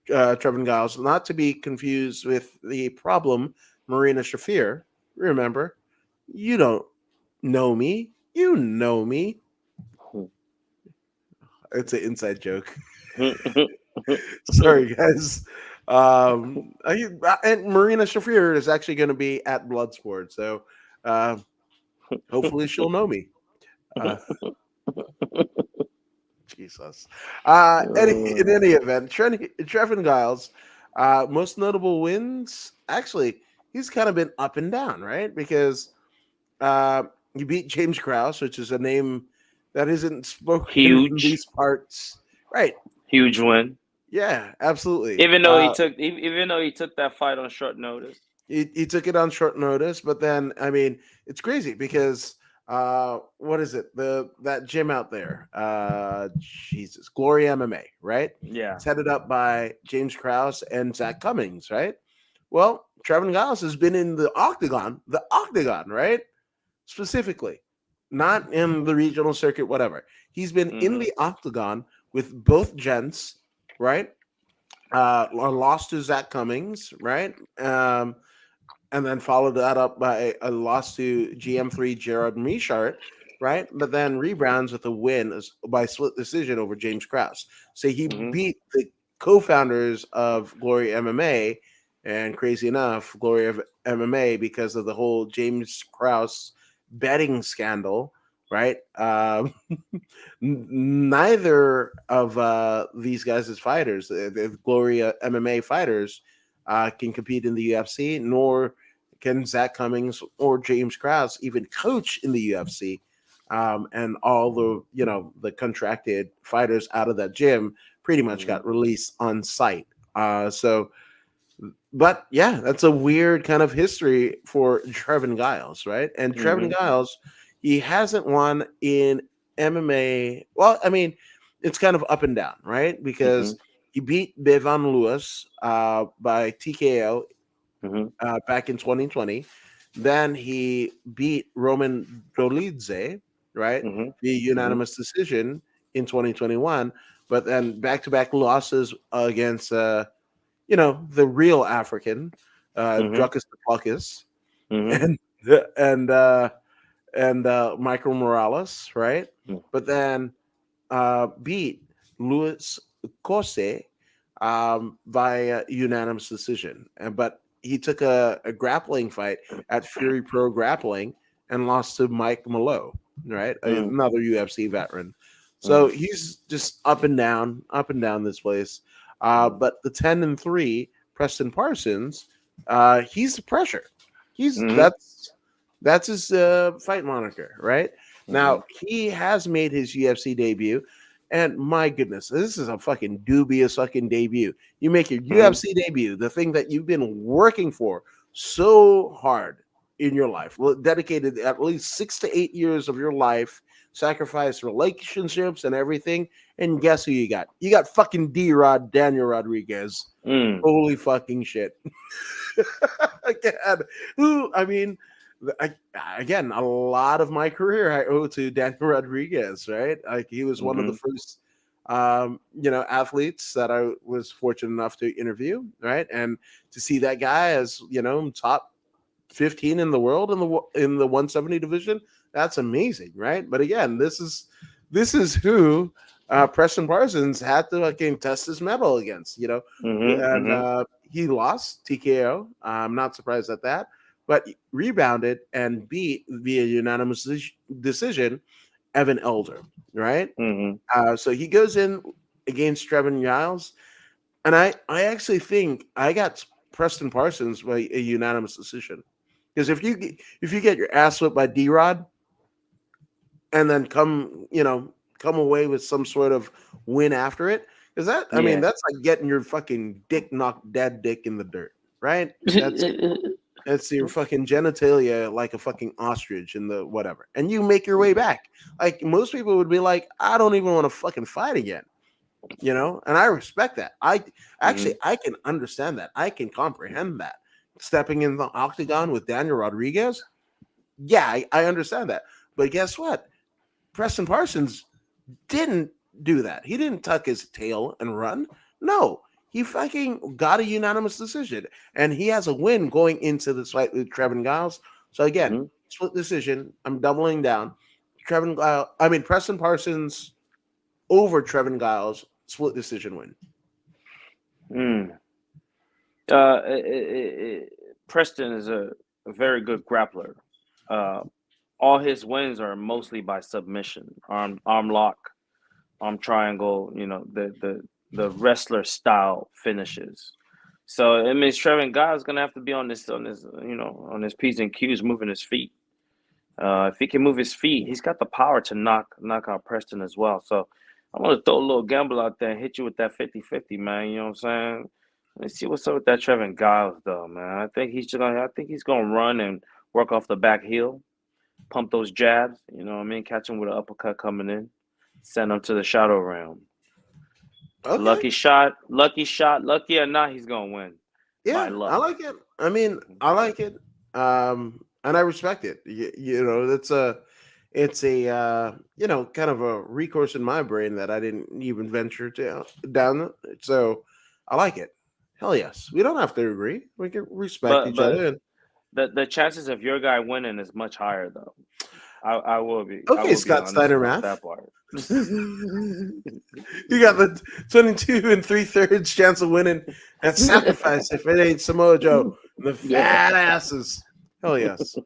Trevin Giles, not to be confused with the problem, Marina Shafir. Remember, you don't know me. You know me. It's an inside joke. Sorry, guys. And Marina Shafir is actually going to be at Bloodsport, so uh, hopefully she'll know me. Uh, Jesus. In any event, Trevin Giles, most notable wins. Actually, he's kind of been up and down, right? Because uh, he beat James Krause, which is a name that isn't spoken in Huge, these parts, right? huge win. Yeah, absolutely. Even though he took that fight on short notice. He took it on short notice, but then I mean, it's crazy because what is it? That gym out there, Jesus, Glory MMA, right? Yeah. It's headed up by James Krause and Zach Cummings, right? Well, Trevin Giles has been in the octagon, right? Specifically, not in the regional circuit, whatever. He's been in Hmm. the octagon with both gents, right? Lost to Zach Cummings, right? And then followed that up by a loss to GM3 Gerard Michart, right? But then rebounds with a win by split decision over James Krause. So he Hmm. beat the co-founders of Glory MMA, and crazy enough, Glory of MMA because of the whole James Krause betting scandal, right? Neither of these guys as fighters, the Glory MMA fighters, can compete in the UFC, nor can Zach Cummings or James Krause even coach in the UFC. And all the contracted fighters out of that gym pretty much Hmm. got released on site. So, but yeah, that's a weird kind of history for Trevin Giles, right? And Trevin Hmm. Giles, he hasn't won in MMA. Well, I mean, it's kind of up and down, right? Hmm. Because he beat Bevan Lewis by TKO Hmm. back in 2020. Then he beat Roman Dolidze, right, Hmm. via Hmm. unanimous decision in 2021. But then back-to-back losses against, the real African, Hmm. Druckus Duplessis, Hmm. and and Michael Morales, right? But then beat Luis Kose via unanimous decision. But he took a grappling fight at Fury Pro Grappling and lost to Mike Malone, right? Hmm. Another UFC veteran. So Hmm. he's just up and down this place. Hmm. But the 10-3 Preston Parsons, he's the pressure. He's Hmm. that's his fight moniker, right? Hmm. Now he has made his UFC debut, and my goodness, this is a fucking dubious fucking debut. You make your Hmm. UFC debut, the thing that you've been working for so hard in your life, dedicated at least 6 to 8 years of your life sacrifice relationships and everything. And guess who you got? You got fucking D-Rod, Daniel Rodriguez. Mm. Holy fucking shit. Again, who, I mean, I, again, a lot of my career I owe to Daniel Rodriguez, right? Like he was one of the Mhm. first, athletes that I was fortunate enough to interview, right? And to see that guy as top 15 in the world in the 170 division, that's amazing, right? But again, this is who Preston Parsons had to fucking test his metal against, Mhm. and Mhm. he lost TKO. I'm not surprised at that, but rebounded and beat via unanimous decision Evan Elder, right? Mhm. So he goes in against Trevin Giles, and I actually think I got Preston Parsons by a unanimous decision. Because if you get your ass whipped by D-Rod and then come away with some sort of win after it, because Yeah. that's like getting your fucking dick knocked dead dick in the dirt, right? That's your fucking genitalia like a fucking ostrich in the whatever, and you make your way back. Like most people would be like, I don't even want to fucking fight again, and I respect that. Mhm. I can understand that. I can comprehend that. Stepping in the octagon with Daniel Rodriguez, yeah, I understand that. But guess what? Preston Parsons didn't do that. He didn't tuck his tail and run. No, he fucking got a unanimous decision, and he has a win going into this fight with Trevin Giles. So again, Mhm. split decision. I'm doubling down. Preston Parsons over Trevin Giles, split decision win. Mm. Preston is a very good grappler. Uh, all his wins are mostly by submission, arm lock, arm triangle. The wrestler style finishes. So it means Trevin Giles is gonna have to be on his p's and q's, moving his feet. If he can move his feet, he's got the power to knock out Preston as well. So I'm gonna throw a little gamble out there and hit you with that 50-50, man. You know what I'm saying? Let's see what's up with that Trevin Giles though, man. I think he's gonna run and work off the back heel, pump those jabs, you know what I mean? Catch him with an uppercut coming in, send him to the shadow realm. Okay. Lucky or not, he's gonna win by Yeah, I luck. like it. I mean, I like it. And I respect it. It's a kind of a recourse in my brain that I didn't even venture down. So I like it. Hell yes. We don't have to agree. We can respect But each but other. And the chances of your guy winning is much higher though. I okay, will be Scott honest Steiner about math. that part. You got the 22 and 3/3 chance of winning at sacrifice if it ain't Samoa Joe and the Yeah. fat asses. Hell yes.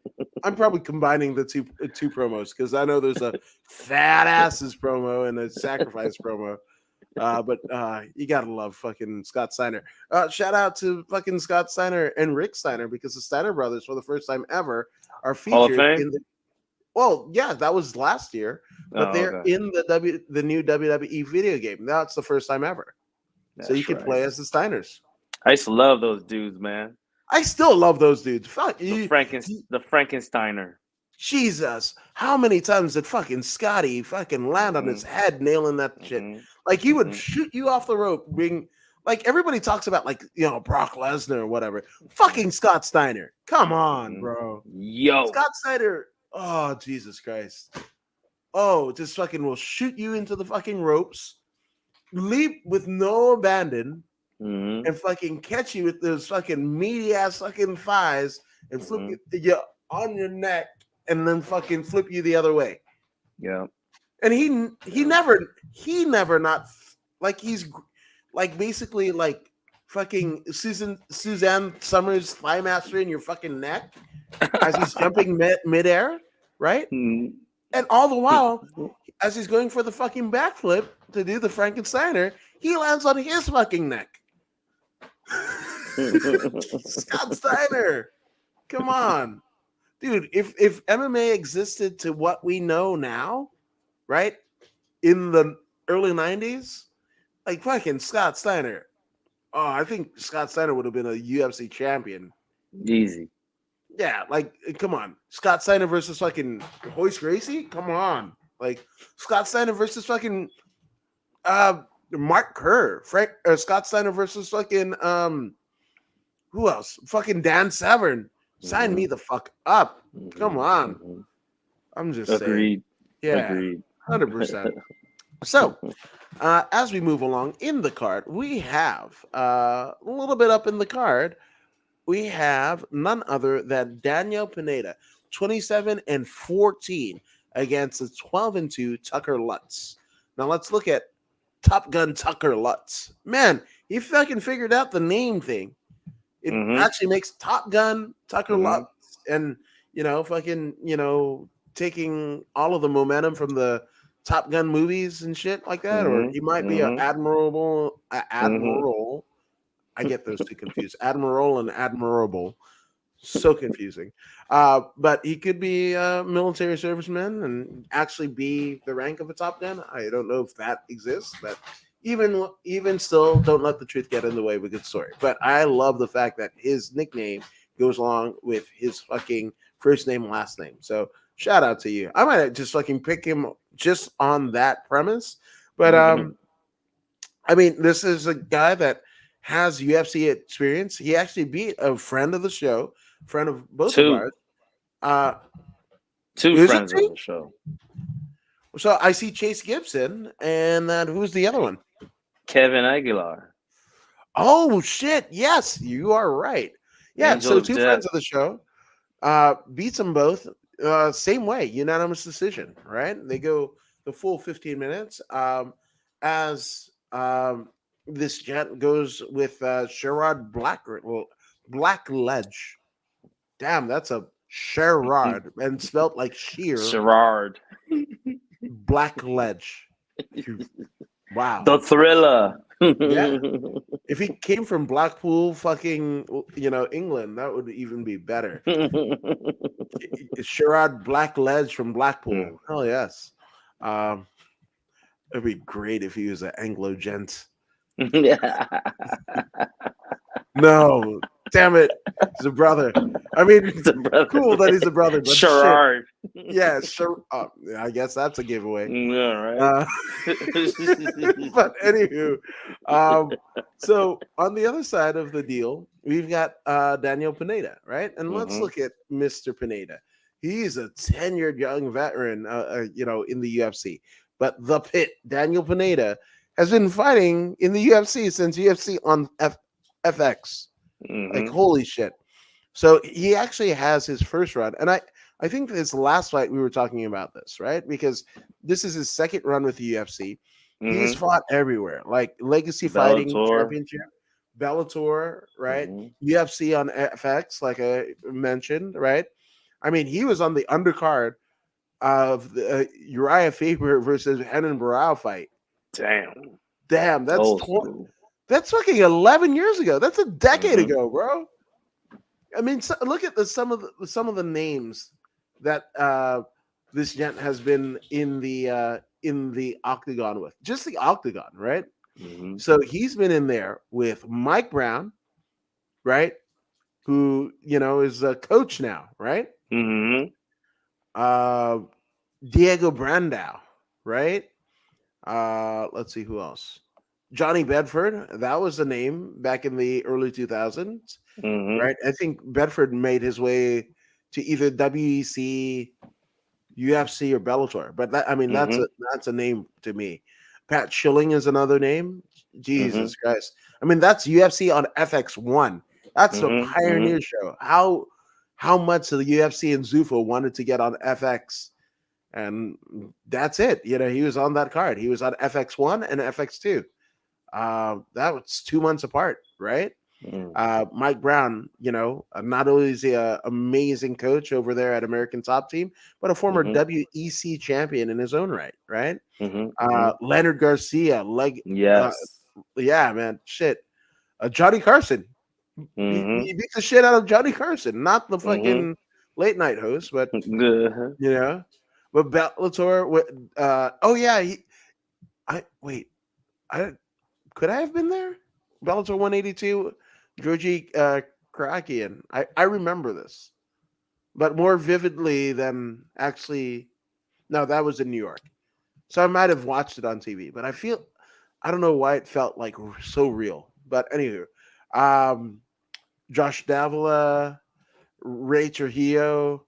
I'm probably combining the two promos because I know there's a fat asses promo and a sacrifice promo. But you gotta love fucking Scott Steiner. Shout out to fucking Scott Steiner and Rick Steiner because the Steiner brothers, for the first time ever, are Hall of featured Fame? in the. Well, yeah, that was last year, but Oh, they're okay. in the new WWE video game. That's the first time ever. So you That's can right. play as the Steiners. I used to love those dudes, man. I still love those dudes. Fuck The you, The Frankensteiner. Jesus! How many times did fucking Scotty fucking land on his Mhm. head nailing that shit? Mhm. Like he would Mhm. shoot you off the rope. Being like everybody talks about, like Brock Lesnar or whatever. Fucking Scott Steiner. Come on, Mhm. bro. Yo. Scott Steiner. Oh Jesus Christ. Oh, just fucking will shoot you into the fucking ropes, leap with no abandon, Mhm. and fucking catch you with those fucking meaty ass fucking thighs and flip Mhm. you on your neck and then fucking flip you the other way. Yeah. And he never not like he's like basically like fucking Suzanne Summers thigh master in your fucking neck as he's jumping midair, right? Mhm. And all the while, as he's going for the fucking backflip to do the Frankensteiner, he lands on his fucking neck. Scott Steiner, come on, dude. If MMA existed to what we know now, right, in the early '90s, like fucking Scott Steiner. Oh, I think Scott Steiner would have been a UFC champion. Easy. Yeah, like come on, Scott Steiner versus fucking Hoist Gracie. Come on, Like Scott Steiner versus fucking Mark Kerr, Scott Steiner versus fucking who else? Fucking Dan Severn. Sign Mm-hmm. me the fuck up. Come Mm-hmm. on. Mm-hmm. I'm just saying. Agreed. Yeah, Agreed. 100%. So, as we move along in the card, we have a little bit up in the card. We have none other than Daniel Pineda, 27-14 against the 12-2 Tucker Lutz. Now let's look at Top Gun Tucker Lutz. Man, he fucking figured out the name thing. It Mm-hmm. actually makes Top Gun Tucker Mm-hmm. Lutz, and fucking taking all of the momentum from the Top Gun movies and shit like that. Or he might be Mm-hmm. a Mm-hmm. admiral. I get those two confused. Admiral and admirable. So confusing. But he could be a military serviceman and actually be the rank of a top gun. I don't know if that exists, but even still, don't let the truth get in the way of a good story. But I love the fact that his nickname goes along with his fucking first name, last name. So shout out to you. I might just fucking pick him just on that premise. But I mean, this is a guy that has UFC experience. He actually beat a friend of the show, friend of both of Two. ours. Uh, Two is it friends of two? the show. So I see Chase Gibson, and then who's the other one? Kevin Aguilar. Oh shit! Yes, you are right. Yeah, Angel so of two friends Death. of the show beats them both same way, unanimous decision. Right? They go the full 15 minutes. As this gent goes with Sherrod Blackledge. Damn, that's a Sherrod and spelt like sheer Sherrard. Blackledge. Wow. The Thriller. Yeah. If he came from Blackpool, fucking, England, that would even be better. Sherrod Blackledge from Blackpool. Hell yes. Um, it'd be great if he was an Anglo gent. No, damn it. He's a brother. I mean, The brother. cool that he's a brother, but shit. Sherrard. Yeah, sure. I guess that's a giveaway. Yeah, right. Uh, but anywho, so on the other side of the deal, we've got Daniel Pineda, right? And let's Mm-hmm. look at Mr. Pineda. He's a tenured young veteran, in the UFC. But the Pit, Daniel Pineda, has been fighting in the UFC since UFC on FX. Like, Mm-hmm. holy shit. So he actually has his first run. And I think this last fight we were talking about this, right? Because this is his second run with the UFC. He's Mm-hmm. fought everywhere, like Legacy Fighting Bellator. Championship, Bellator, right? Mm-hmm. UFC on FX, like I mentioned, right? I mean, he was on the undercard of the Uriah Faber versus Henan Barao fight. Damn. Damn, Old school. that's fucking 11 years ago. That's a decade Mm-hmm. ago, bro. I mean, look at some of the names that this gent has been in the octagon with. Just the octagon, right? Mm-hmm. So he's been in there with Mike Brown, right? Who is a coach now, right? Mm-hmm. Uh, Diego Brandao, right? Let's see who else. Johnny Bedford, that was the name back in the early 2000s, Mm-hmm. right? I think Bedford made his way to either WEC, UFC, or Bellator. But that, I mean, Mm-hmm. that's a name to me. Pat Schilling is another name. Mm-hmm. Jesus Christ! I mean, that's UFC on FX1. That's a Mm-hmm. Mm-hmm. pioneer show. How much the UFC and Zuffa wanted to get on FX, and that's it. He was on that card. He was on FX1 and FX2. That was 2 months apart, right? Mm-hmm. Mike Brown, not only is he an amazing coach over there at American Top Team, but a former Mm-hmm. WEC champion in his own right, right? Mm-hmm. Leonard Garcia, Yes. yeah, man, shit. Johnny Carson, Mm-hmm. he beat the shit out of Johnny Carson, not the Mm-hmm. fucking late night host, but Good. you know, but Bellator. Oh yeah, I wait, I could I have been there? Bellator 182, Georgie Karakian. I remember this, but more vividly than actually. No, that was in New York. So I might have watched it on TV, but I don't know why it felt like so real. But anywho, um, Josh Davila, Ray Trujillo,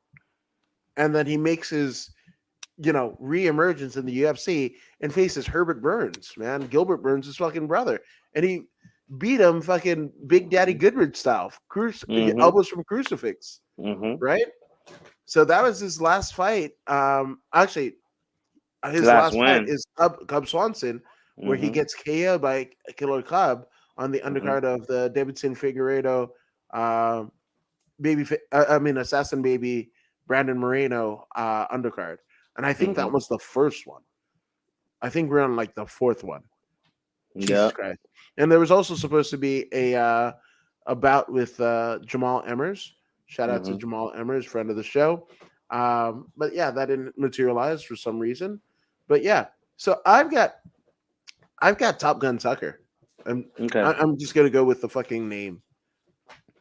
and then he makes his reemergence in the UFC and faces Herbert Burns, man, Gilbert Burns' his fucking brother, and he beat him fucking Big Daddy Goodridge style, Mm-hmm. elbows from crucifix, Mm-hmm. right? So that was his last fight. Actually, his Last last fight win. is Cub Swanson, where he Mm-hmm. gets KO'd by Killer Cub on the Mm-hmm. undercard of the Davidson Figueredo, uh, Assassin Baby Brandon Moreno undercard, and I think Mm-hmm. that was the first one. I think we're on like the fourth one. Jesus Yeah. Christ! And there was also supposed to be a bout with Jamal Emmers. Shout out to Mm-hmm. Jamal Emmers, friend of the show. But yeah, that didn't materialize for some reason. But yeah, so I've got Top Gun Tucker. I'm Okay. I'm just gonna go with the fucking name.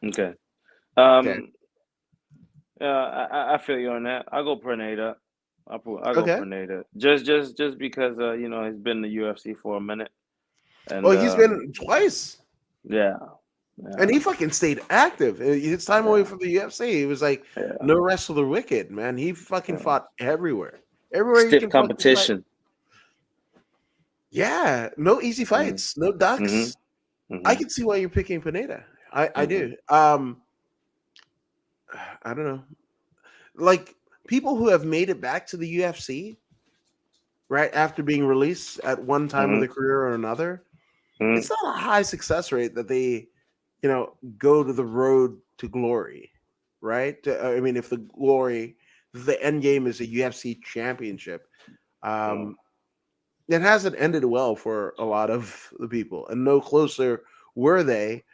Okay. Okay. I feel you on that. I'll go Pernada. I'll go Okay. Pernada. Just because he's been in the UFC for a minute, Well, and he's been twice, yeah, and yeah, he fucking stayed active. His time away yeah, from the UFC, he was like yeah, no rest of the wicked, man. He fucking yeah. fought everywhere, everywhere you Stiff can fucking fight. competition. Yeah, no easy Mm-hmm. fights, no ducks. I Mm-hmm. can see why you're picking Pineda. I Mm-hmm. do. I don't know. Like people who have made it back to the UFC right after being released at one time of Mm-hmm. their career or another, Mm-hmm. it's not a high success rate that they, go to the road to glory, right? I mean, if the glory, the end game is a UFC championship, um, it hasn't ended well for a lot of the people, and no closer were they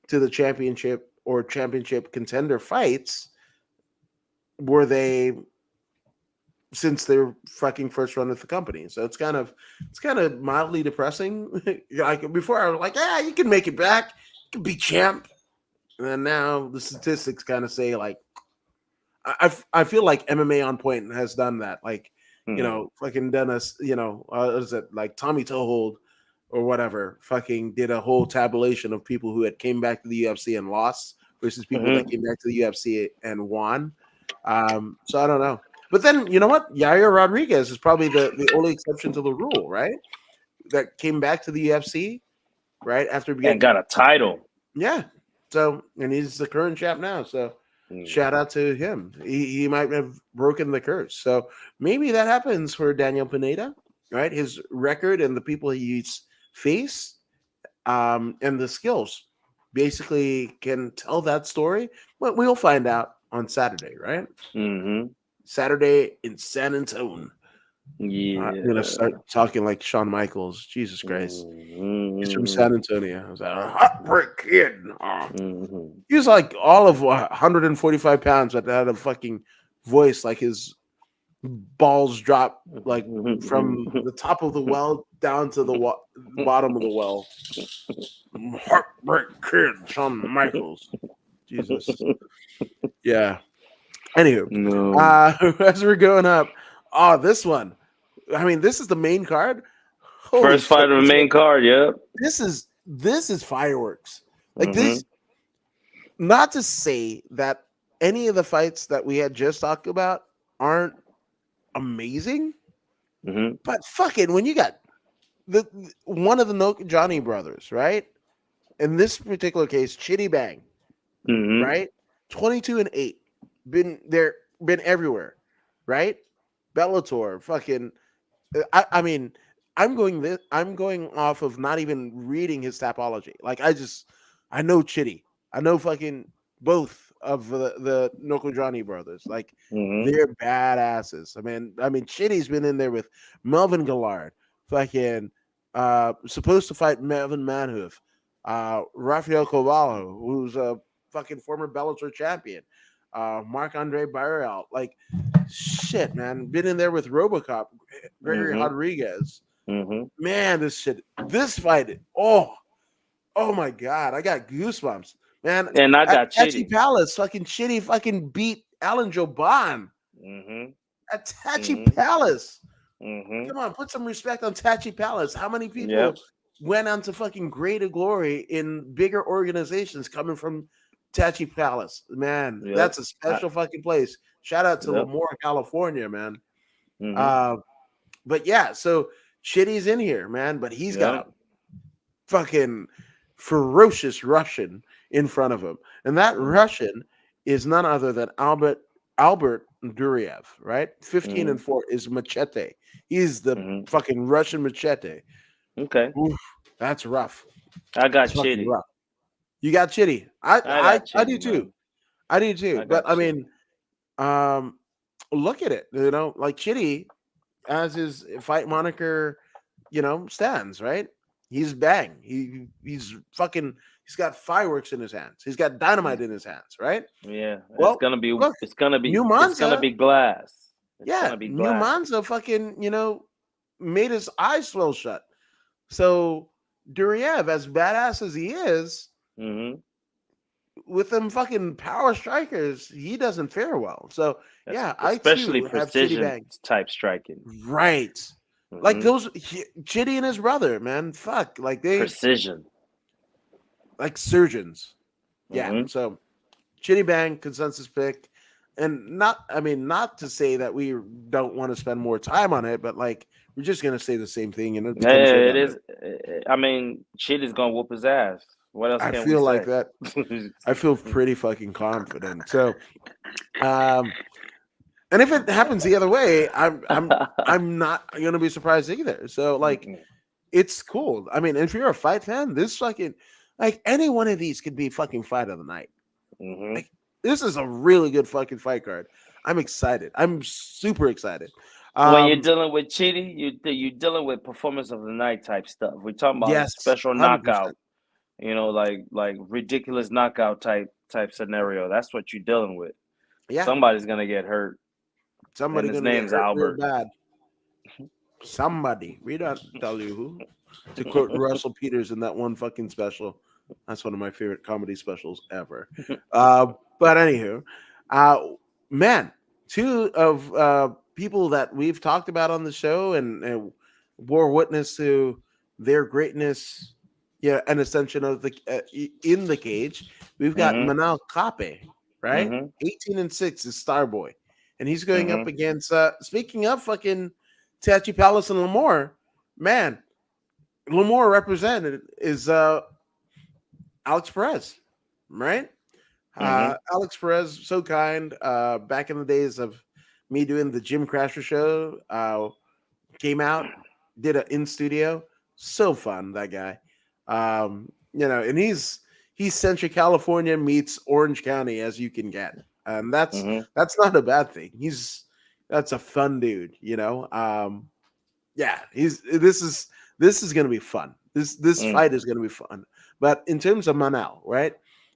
to the championship or championship contender fights were they since their fucking first run at the company. So it's kind of mildly depressing. Like before, I was like, yeah, you can make it back, you can be champ, and then now the statistics kind of say like, I feel like MMA on Point has done that, like Mm-hmm. fucking done us, what is it like Tommy Toehold or whatever, fucking did a whole tabulation of people who had came back to the UFC and lost versus people that Mm-hmm. came back to the UFC and won. So I don't know. But then you know what? Yair Rodriguez is probably the only exception to the rule, right? That came back to the UFC, right? After And getting got a title. yeah. So and he's the current champ now. So Mm. shout out to him. He might have broken the curse. So maybe that happens for Daniel Pineda, right? His record and the people he's faced, and the skills basically can tell that story. But we'll find out on Saturday, right? Mm-hmm. Saturday in San Antonio. I'm gonna Yeah. start talking like Shawn Michaels. Jesus Christ, he's from Mm-hmm. San Antonio. I was like a heartbreak kid. Oh. Mm-hmm. He was like all of 145 pounds, but had a fucking voice like his balls drop like from the top of the well down to the bottom of the well. Heartbreak kid, Shawn Michaels. Jesus. Yeah. Anywho, No. as we're going up, this one. I mean, this is the main card. Holy First shit! fight of the main card, yep. This is fireworks. Like Mm-hmm. this. Not to say that any of the fights that we had just talked about aren't amazing, Mm-hmm. but fucking when you got the one of the Johnny brothers, right? In this particular case, Chitty Bang, Mm-hmm. right? 22-8, been everywhere, right? Bellator, fucking. I mean, I'm going off of not even reading his topology. Like I know Chitty. I know fucking both of the Nokojani brothers. Like Mm-hmm. they're badasses. I mean, Chitty's been in there with Melvin Gillard, fucking supposed to fight Melvin Manhoof, Rafael Covallo, who's a fucking former Bellator champion, Marc Andre Barreal, like shit, man. Been in there with RoboCop, Gregory Mm-hmm. Rodriguez. Mm-hmm. Man, this fight, oh my god, I got goosebumps, man. And I At got Apache Chitty. Palace, fucking Shitty fucking beat Alan Joban. Mm-hmm. at Tachi Mhm. Palace. Mhm. Come on, put some respect on Tachi Palace. How many people Yep. went on to fucking greater glory in bigger organizations coming from Tachi Palace? Man, Yep. that's a I, special fucking place. Shout out to yep. Lemoore, California, man. Mhm. Uh, but yeah, so Chitty's in here, man, but he's got Yep. a fucking ferocious Russian in front of him. And that Mhm. Russian is none other than Albert Duriev, right? 15 Mhm. and 4 is Machete. He's the Mhm. fucking Russian Machete. Okay. Oof, that's rough. I got It's fucking Chitty. rough. You got Chitty. I got I Chitty, do too. man. I do too. I But got I Chitty. mean, look at it, like Chitty as his fight moniker, stands, right? He's bang. He's fucking he's got fireworks in his hands. He's got dynamite in his hands, right? Yeah, Well, look, New it's gonna Manza, be glass. It's yeah, gonna be New glass. Manza fucking, made his eyes swell shut. So Duriev, as badass as he is, Mhm. with them fucking power strikers, he doesn't fare well. So That's yeah, I especially too have Chitty precision Bang. type striking. Right. Like Mhm. those Chitty and his brother, man. Fuck. Like they Precision. like surgeons. Yeah. Mhm. So Chitty Bang, consensus pick. And not to say that we don't want to spend more time on it, but like we're just gonna say the same thing and it's come Yeah, so it done. is. I mean, Chitty's gonna whoop his ass. What else I can we feel like say? that. I feel pretty fucking confident. So um and if it happens the other way, I'm not gonna be surprised either. So like Mhm. it's cool. I mean, if you're a fight fan, this fucking like any one of these could be fucking fight of the night. Mhm. Like this is a really good fucking fight card. I'm excited. I'm super excited. When you're Um, dealing with Chitty, you're dealing with performance of the night type stuff. We're talking about yes, special 100%. knockout. Like ridiculous knockout type scenario. That's what you're dealing with. Yeah, Somebody's gonna get hurt, and somebody his gonna get name's hurt real Albert. bad. Somebody. We don't tell you who. To quote Russell Peters in that one fucking special. That's one of my favorite comedy specials ever. But anywho, uh, man, two of people that we've talked about on the show and bore witness to their greatness, yeah, an ascension of in the cage. We've got Mhm. Manal Kape, right? Mhm. 18 and 6 is Starboy, and he's going up Mhm. against. Speaking of fucking Tachi Palace and Lamore, man, Lamore represented is Alex Perez, right? Mhm. Alex Perez, so kind. Back in the days of me doing the Jim Crasher show, came out, did an in studio, so fun. That guy, and he's Central California meets Orange County as you can get, and Mhm. that's not a bad thing. That's a fun dude, yeah, this is gonna be fun. This Mm. fight is gonna be fun. But in terms of Manel, right?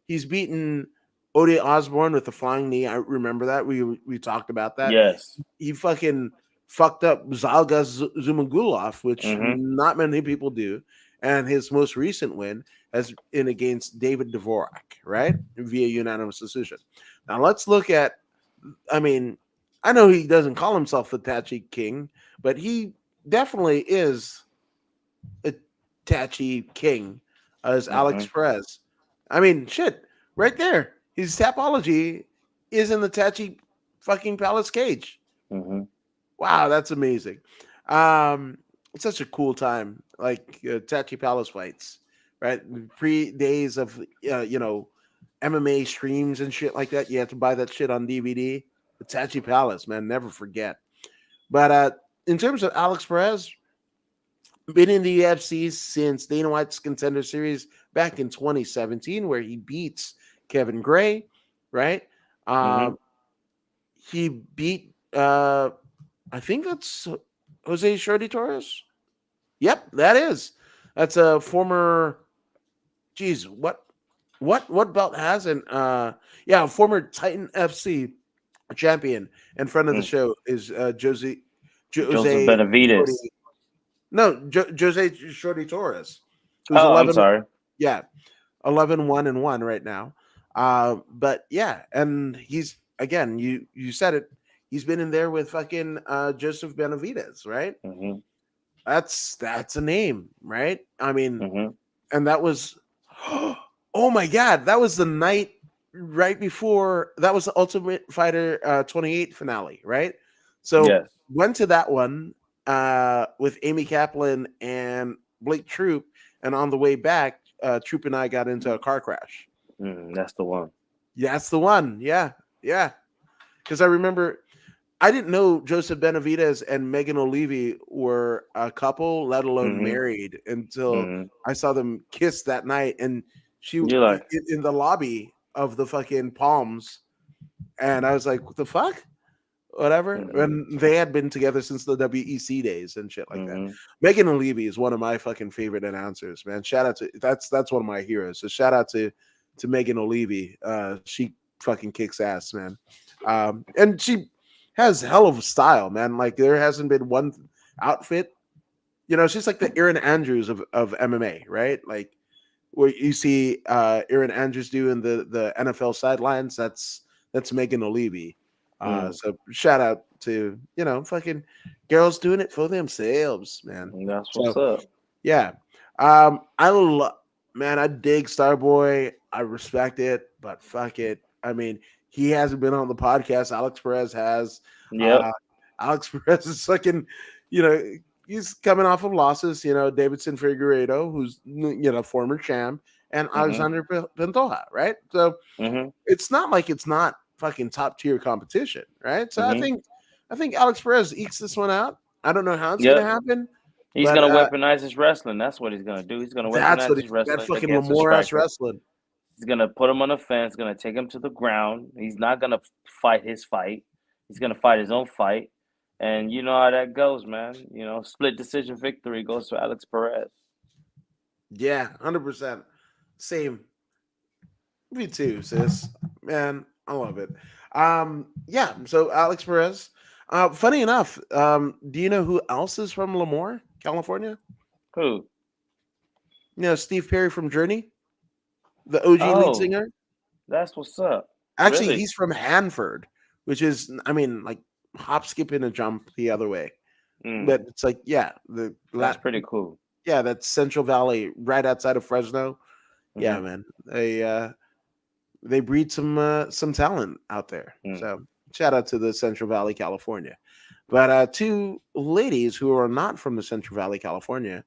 He's beaten Odie Osborne with the flying knee. I remember that. We talked about that. Yes. He fucking fucked up Zalgas Zumagulov, which Mhm. not many people do. And his most recent win has been against David Dvorak, right? Via unanimous decision. Now let's look at I mean, I know he doesn't call himself the Tachi King, but he definitely is a Tachi King as Alex Mhm. Perez. I mean, shit, right there. His tapology is in the Tachi fucking Palace cage. Mhm. Wow, that's amazing. It's such a cool time, like Tachi Palace fights, right? Pre days of MMA streams and shit like that. You have to buy that shit on DVD. The Tachi Palace, man, never forget. But in terms of Alex Perez, been in the UFC since Dana White's Contender Series back in 2017, where he beats Kevin Gray, right? Mhm. Um, he beat, I think that's Jose Shorty Torres. Yep, that is. That's a former. Geez, what belt hasn't? Yeah, former Titan FC champion and friend of the Mm. show is Joseph Jose Shorty. Benavides. No, Jose Shorty Torres, who's Oh, I'm 11. sorry. Yeah, 11-1-1 right now. But yeah, and he's again. You said it. He's been in there with fucking Joseph Benavidez, right? Mhm. That's a name, right? I mean, Mhm. and that was, oh my god, that was the night right before, that was the Ultimate Fighter 28 finale, right? So Yes. went to that one with Amy Kaplan and Blake Troop, and on the way back, Troop and I got into a car crash. That's the one. Yeah, that's the one. Yeah, yeah. Because I remember I didn't know Joseph Benavidez and Megan O'Leary were a couple, let alone Mhm. married, until Mhm. I saw them kiss that night. And she You're like, in the lobby of the fucking Palms, and I was like, "What the fuck?" Whatever. mhm. And they had been together since the WEC days and shit like that. Mhm. Megan O'Leary is one of my fucking favorite announcers, man. Shout out to that's one of my heroes. So shout out to Megan O'Leary. She fucking kicks ass, man. And she has hell of a style, man. Like there hasn't been one outfit. You know, she's like the Erin Andrews of MMA, right? Like what you see Erin Andrews do in the NFL sidelines. That's Megan O'Leary. Mm. So shout out to fucking girls doing it for themselves, man. That's what's So up. yeah, I love, man. I dig Starboy. I respect it, but fuck it. I mean, he hasn't been on the podcast. Alex Perez has. Yep. Uh, Alex Perez is fucking, you know, he's coming off of losses. Davidson Figueiredo, who's former champ, and Mhm. Alexander Pantoja, right? So Mhm. it's not like it's not fucking top tier competition, right? So I Mhm. think I think Alex Perez ekes this one out. I don't know how it's gonna Yep. happen, He's but gonna weaponize his wrestling. That's what he's gonna do. He's gonna that's weaponize what his that wrestling fucking against a Lamore ass striker. wrestling. He's gonna put him on the fence. Gonna take him to the ground. He's not gonna fight his fight. He's gonna fight his own fight. And you know how that goes, man. Split decision victory goes to Alex Perez. Yeah, 100%. Same. Me too, sis. Man, I love it. Yeah. So Alex Perez. Funny enough, do you know who else is from Lemoore, California? Who? Steve Perry from Journey, the OG lead Oh, singer. that's what's up. Actually, Really? he's from Hanford, which is, I mean, like hop, skip, and a jump the other way. Mm, But it's like, yeah, that's pretty cool. yeah, that's Central Valley, right outside of Fresno. Yeah, Mhm. man, they breed some talent out there. Mm. So shout out to the Central Valley, California. But two ladies who are not from the Central Valley, California,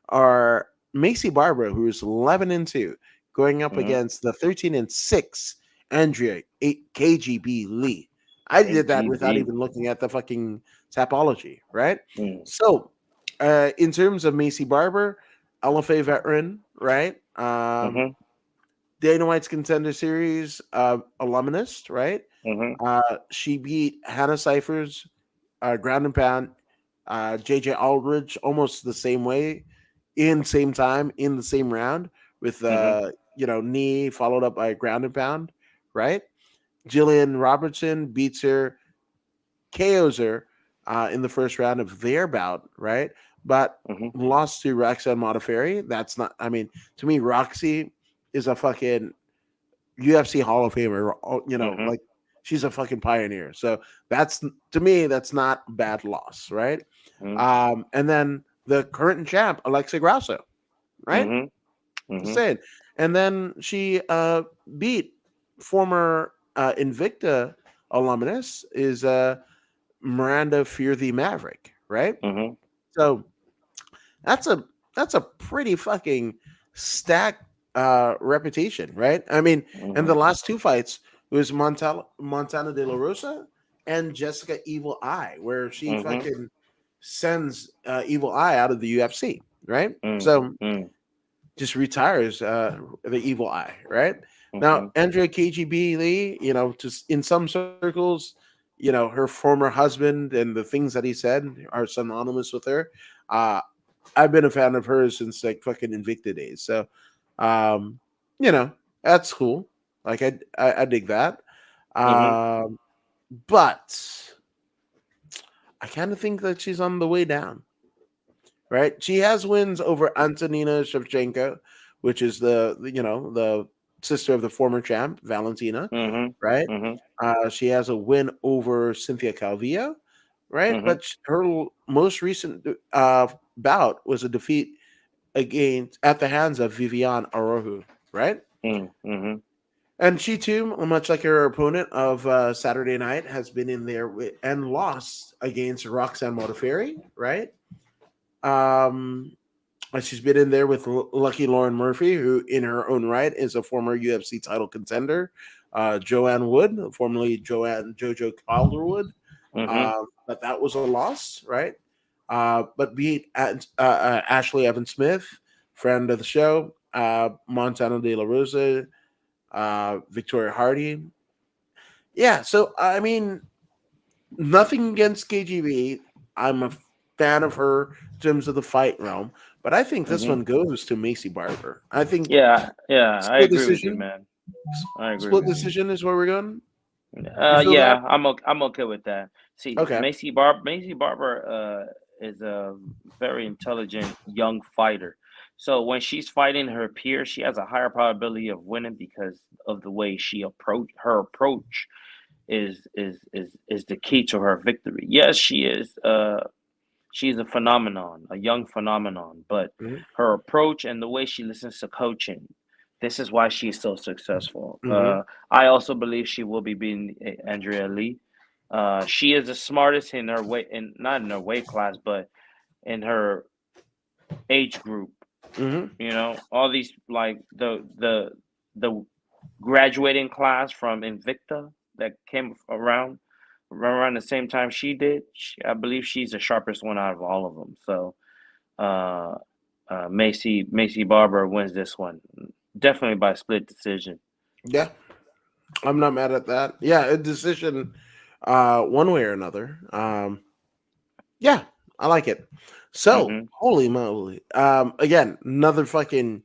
are Macy Barbara, who's 11-2, going up Mhm. against the 13-6 Andrea 8 KGB Lee. I did that without AGB. even looking at the fucking topology, right? Mm. So, in terms of Macy Barber, LFA veteran, right? Mhm. Dana White's Contender Series alumnus, right? Mhm. She beat Hannah Cyphers ground and pound, JJ Aldridge almost the same way, in same time, in the same round, with Mhm. knee followed up by a ground and pound, right? Jillian Robertson beats her, KOs her in the first round of their bout, right? But Mhm. lost to Roxanne Modafferi. That's not. I mean, to me, Roxy is a fucking UFC Hall of Famer. Mhm. Like she's a fucking pioneer. So that's, to me, that's not a bad loss, right? Mhm. And then the current champ, Alexa Grasso, right? Mhm. Just Mhm. saying. And then she beat former Invicta alumnus is Miranda Fear the Maverick, right? Mhm. So that's a pretty fucking stacked reputation, right? I mean, and the Mhm. last two fights was Montana De La Rosa and Jessica Evil Eye, where she Mhm. fucking sends Evil Eye out of the UFC, right? Mm. So Mm. just retires the Evil Eye, right? Now, Mhm. Andrea KGB Lee, just in some circles, her former husband and the things that he said are synonymous with her. Uh, I've been a fan of hers since like fucking Invicta days. So, um, that's cool. Like I dig that. Mhm. Um, but I kind of think that she's on the way down. Right? She has wins over Antonina Shevchenko, which is the sister of the former champ Valentina, Mhm. right? Mhm. She has a win over Cynthia Calvillo, right? Mhm. But most recent bout was a defeat against at the hands of Viviane Araújo, right? Mhm. And she too, much like her opponent of Saturday night, has been in there and lost against Roxanne Modafferi, right? Um, she's been in there with Lucky Lauren Murphy, who in her own right is a former UFC title contender. Joanne Wood, formerly Jojo Calderwood, Mhm. but that was a loss, right? But beat Ashley Evan Smith, friend of the show, Montana De La Rosa, Victoria Hardy. Yeah, so I mean, nothing against KGB. I'm a fan of her in terms of the fight realm, but I think this Mhm. one goes to Macy Barber. I think Yeah, yeah, I split agree with you, decision. man. I agree Split with you. decision is where we're going. You feel that? Yeah, I'm okay with that. See, Okay. Macy Barber is a very intelligent young fighter. So when she's fighting her peers, she has a higher probability of winning because of the way her approach is the key to her victory. Yes, she's a phenomenon, a young phenomenon, but Hmm. her approach and the way she listens to coaching, this is why she's so successful. Hmm. I also believe she will be beating Andrea Lee. She is the smartest in her weight, in not in her weight class, but in her age group. Hmm. You know, all these like the graduating class from Invicta that came around the same time she did. I believe she's the sharpest one out of all of them. So uh, Macy Barber wins this one, definitely by split decision. Yeah, I'm not mad at that. Yeah, a decision, one way or another. Yeah, I like it. So, Hmm. holy moly! Again, another fucking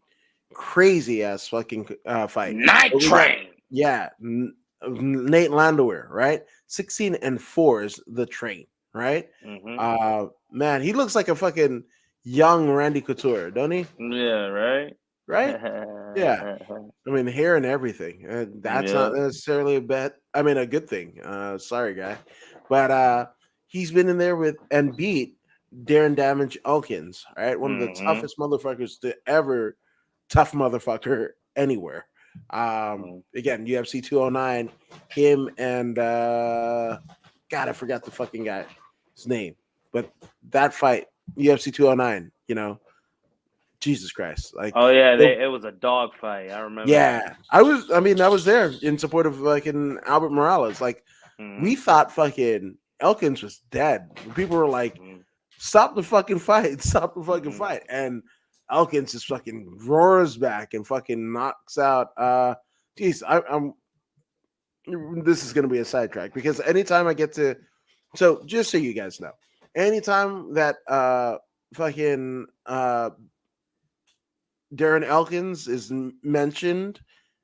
crazy ass fucking fight. Night But we got Train. yeah, Nate Landwehr, right? 16-4 is the train, right? Hmm. Man, he looks like a fucking young Randy Couture, don't he? Yeah, right. Right? Yeah. I mean, hair and everything. That's not Yeah. necessarily a bet. I mean, a good thing. Sorry, guy, but he's been in there with and beat Darren Damage Elkins, right? One of the Hmm. toughest motherfuckers to ever tough motherfucker anywhere. Again, UFC 209, him and God, I forgot the fucking guy's name, but that fight, UFC 209, Jesus Christ, like. Oh yeah, it was a dog fight. I remember that. Yeah, I was. I mean, I was there in support of fucking Albert Morales. Like, we Hmm. thought fucking Elkins was dead. People were like, Hmm. "Stop the fucking fight! Stop the fucking Hmm. fight!" And Elkins just fucking roars back and fucking knocks out. Geez, I'm. This is gonna be a sidetrack because anytime I get to, so just so you guys know, anytime that fucking Darren Elkins is mentioned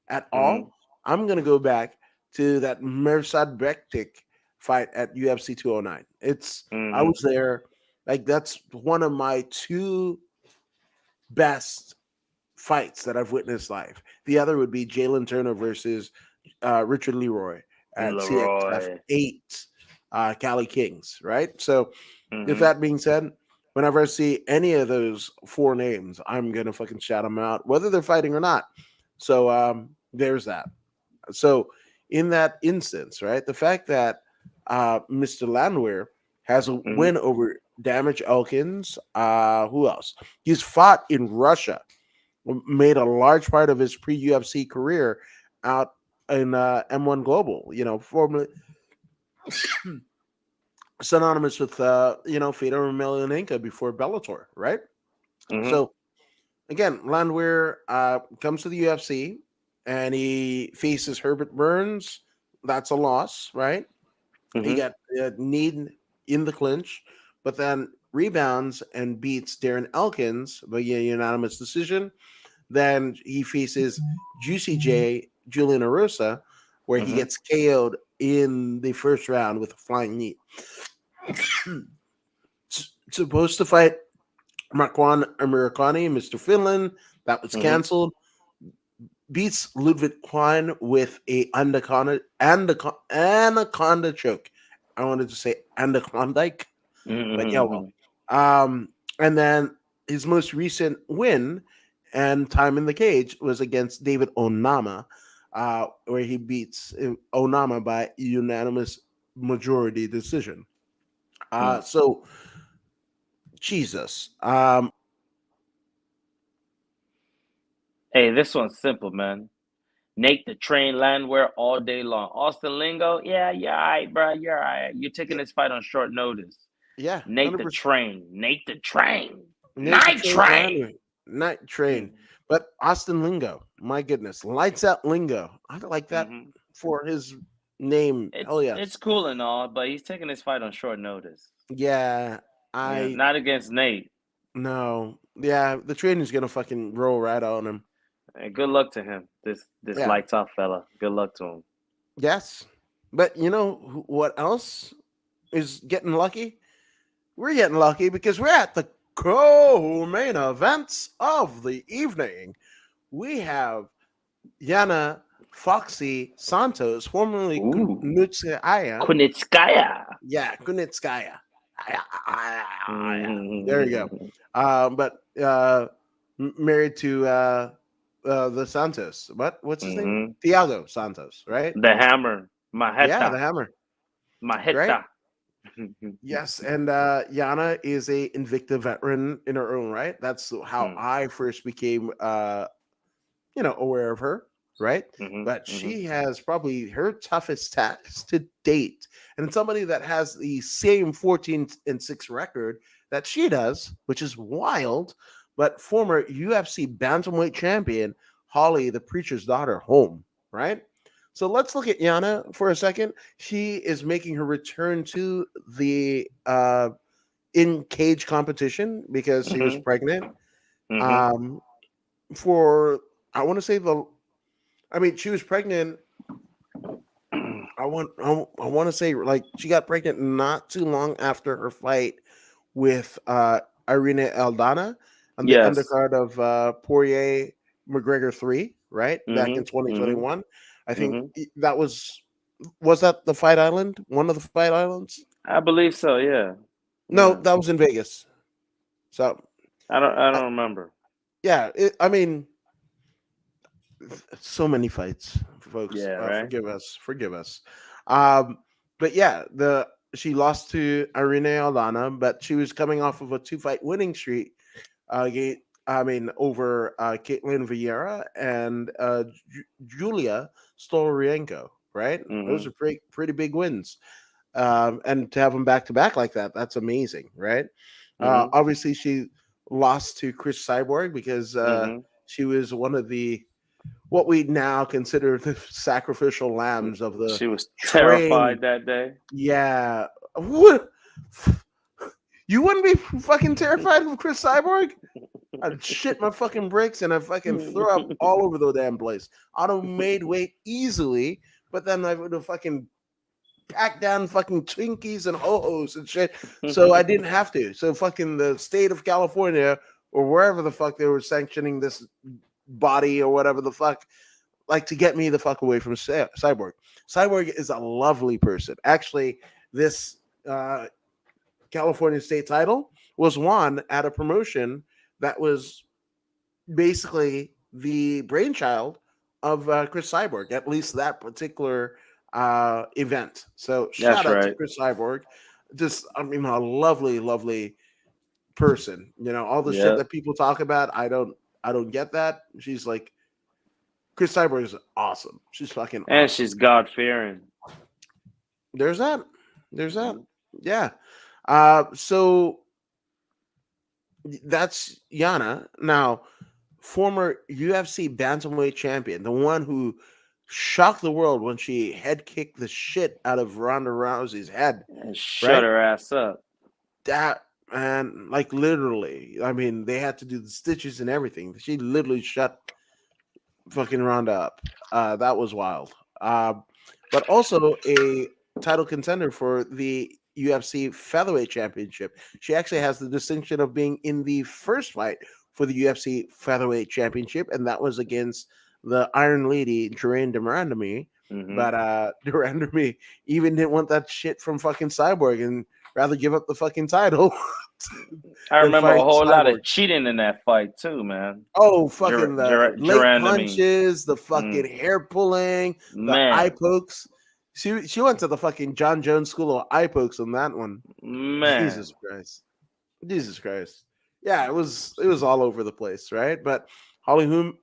at Hmm. all, I'm gonna go back to that Mirsad Bektik fight at UFC 209. I Hmm. was there. Like, that's one of my two best fights that I've witnessed live. The other would be Jalen Turner versus Richard Leroy at CXF Leroy. 8, Cali Kings. Right. So, with Hmm. that being said, whenever I see any of those four names, I'm gonna fucking shout them out, whether they're fighting or not. So there's that. So in that instance, right, the fact that Mr. Landwehr has a Hmm. win over Damage Elkins, who else? He's fought in Russia, made a large part of his pre UFC career out in M1 Global. Formerly synonymous with Fedor Emelianenko before Bellator, right? Hmm. So again, Landwehr comes to the UFC and he faces Herbert Burns. That's a loss, right? He Hmm. got kneed in the clinch, but then rebounds and beats Darren Elkins by unanimous decision. Then he faces Juicy J, Julian Arosa, where he Hmm. gets KO'd in the first round with a flying knee. Supposed to fight Marquand Americani, Mr. Finland. That was Hmm. canceled. beats Ludwig Kwan with a anaconda choke. I wanted to say anacondic, but yeah, well. Mm-hmm. Um, and then his most recent win and time in the cage was against David Onama, where he beats Onama by unanimous majority decision. So Jesus, Hey, this one's simple, man. Nate the Train Landwehr all day long. Austin Lingo, yeah, you're all right, bro. You're all right. You're taking this fight on short notice. yeah, Nate the 100%. Train. Nate the Train. Nate the Night Train Train. Landry, Night Train, but Austin Lingo, my goodness, lights out Lingo. I like that Mm-hmm. for his name. Hell It's yes, cool and all, but he's taking this fight on short notice. yeah. Yeah, I not against Nate. No, yeah, the train is gonna fucking roll right on him. And good luck to him. This Yeah, lights off fella. Good luck to him. yes, but you know what else is getting lucky? We're getting lucky because we're at the co-main events of the evening. We have Yana Foxy Santos, formerly Ooh, Kunitskaya. Kunitskaya. Yeah, Kunitskaya. There you go. Mhm. But married to the Santos. What's his name? Mhm. Thiago Santos, right? The hammer, Yeah, the Maheta, Hammer, right? Maheta. Yes, and Yana is a Invicta veteran in her own right. That's how Mm, I first became aware of her, right? mhm, But mhm. she has probably her toughest task to date, and somebody that has the same 14-6 record that she does, which is wild. But former UFC bantamweight champion Holly, the preacher's daughter, home, right? So let's look at Yana for a second. She is making her return to the in cage competition because she was Mhm, pregnant. mhm. Um, for I want to say I mean, she was pregnant. I want to say like she got pregnant not too long after her fight with Irina Aldana on the Yes. undercard of Poirier McGregor 3, right? Back in Mhm, mhm, 2021. I think mhm. that was that the Fight Island? One of the Fight Islands? I believe so. Yeah. No, Yeah. that was in Vegas. So, I I, don't remember. yeah, I mean, so many fights, folks. Yeah. Right. Forgive us. Um, but yeah, the she lost to Irene Aldana, but she was coming off of a two-fight winning streak. I mean, over Caitlin Vieira and Julia Stolorienko. Right, those Mhm, are pretty big wins. And to have them back to back like that, that's amazing, right? mhm, Obviously, she lost to Chris Cyborg because mhm. she was one of the what we now consider the sacrificial lambs of the She was train. terrified that day. Yeah. What? You wouldn't be fucking terrified of Chris Cyborg? I'd shit my fucking bricks and I fucking throw up all over the damn place. I'd have made weight easily, but then I would have fucking packed down fucking Twinkies and ho-hos and shit. So I didn't have to. So fucking the state of California or wherever the fuck they were sanctioning this body or whatever the fuck, like to get me the fuck away from Cyborg. Cyborg is a lovely person. Actually, this uh, California state title was won at a promotion that was basically the brainchild of Chris Cyborg, at least that particular event. So That's shout out to right. Chris Cyborg. Just, I mean, a lovely, lovely person. You know, all the shit Yeah. that people talk about, I don't get that. She's like, Chris Cyborg is awesome. She's fucking And awesome. she's God fearing. There's that. There's that. Mhm. Yeah. So that's Yana. Now, former UFC bantamweight champion, the one who shocked the world when she head kicked the shit out of Ronda Rousey's head, And shut right? her ass up. That and like literally, I mean, they had to do the stitches and everything. She literally shut fucking Ronda up. That was wild. But also a title contender for the UFC featherweight championship. She actually has the distinction of being in the first fight for the UFC featherweight championship, and that was against the Iron Lady, Jermaine Durandamy, Mm-hmm. but Durandamy even didn't want that shit from fucking Cyborg and rather give up the fucking title I than remember a fight whole lot Cyborg. of cheating in that fight too, man. Oh, fucking the late Durandamy. punches, the fucking Mm. hair pulling, the eye Man, pokes. She went to the fucking John Jones School of Eye Pokes on that one. man. Jesus Christ. Jesus Christ. Yeah, it was all over the place, right? But Holly Holm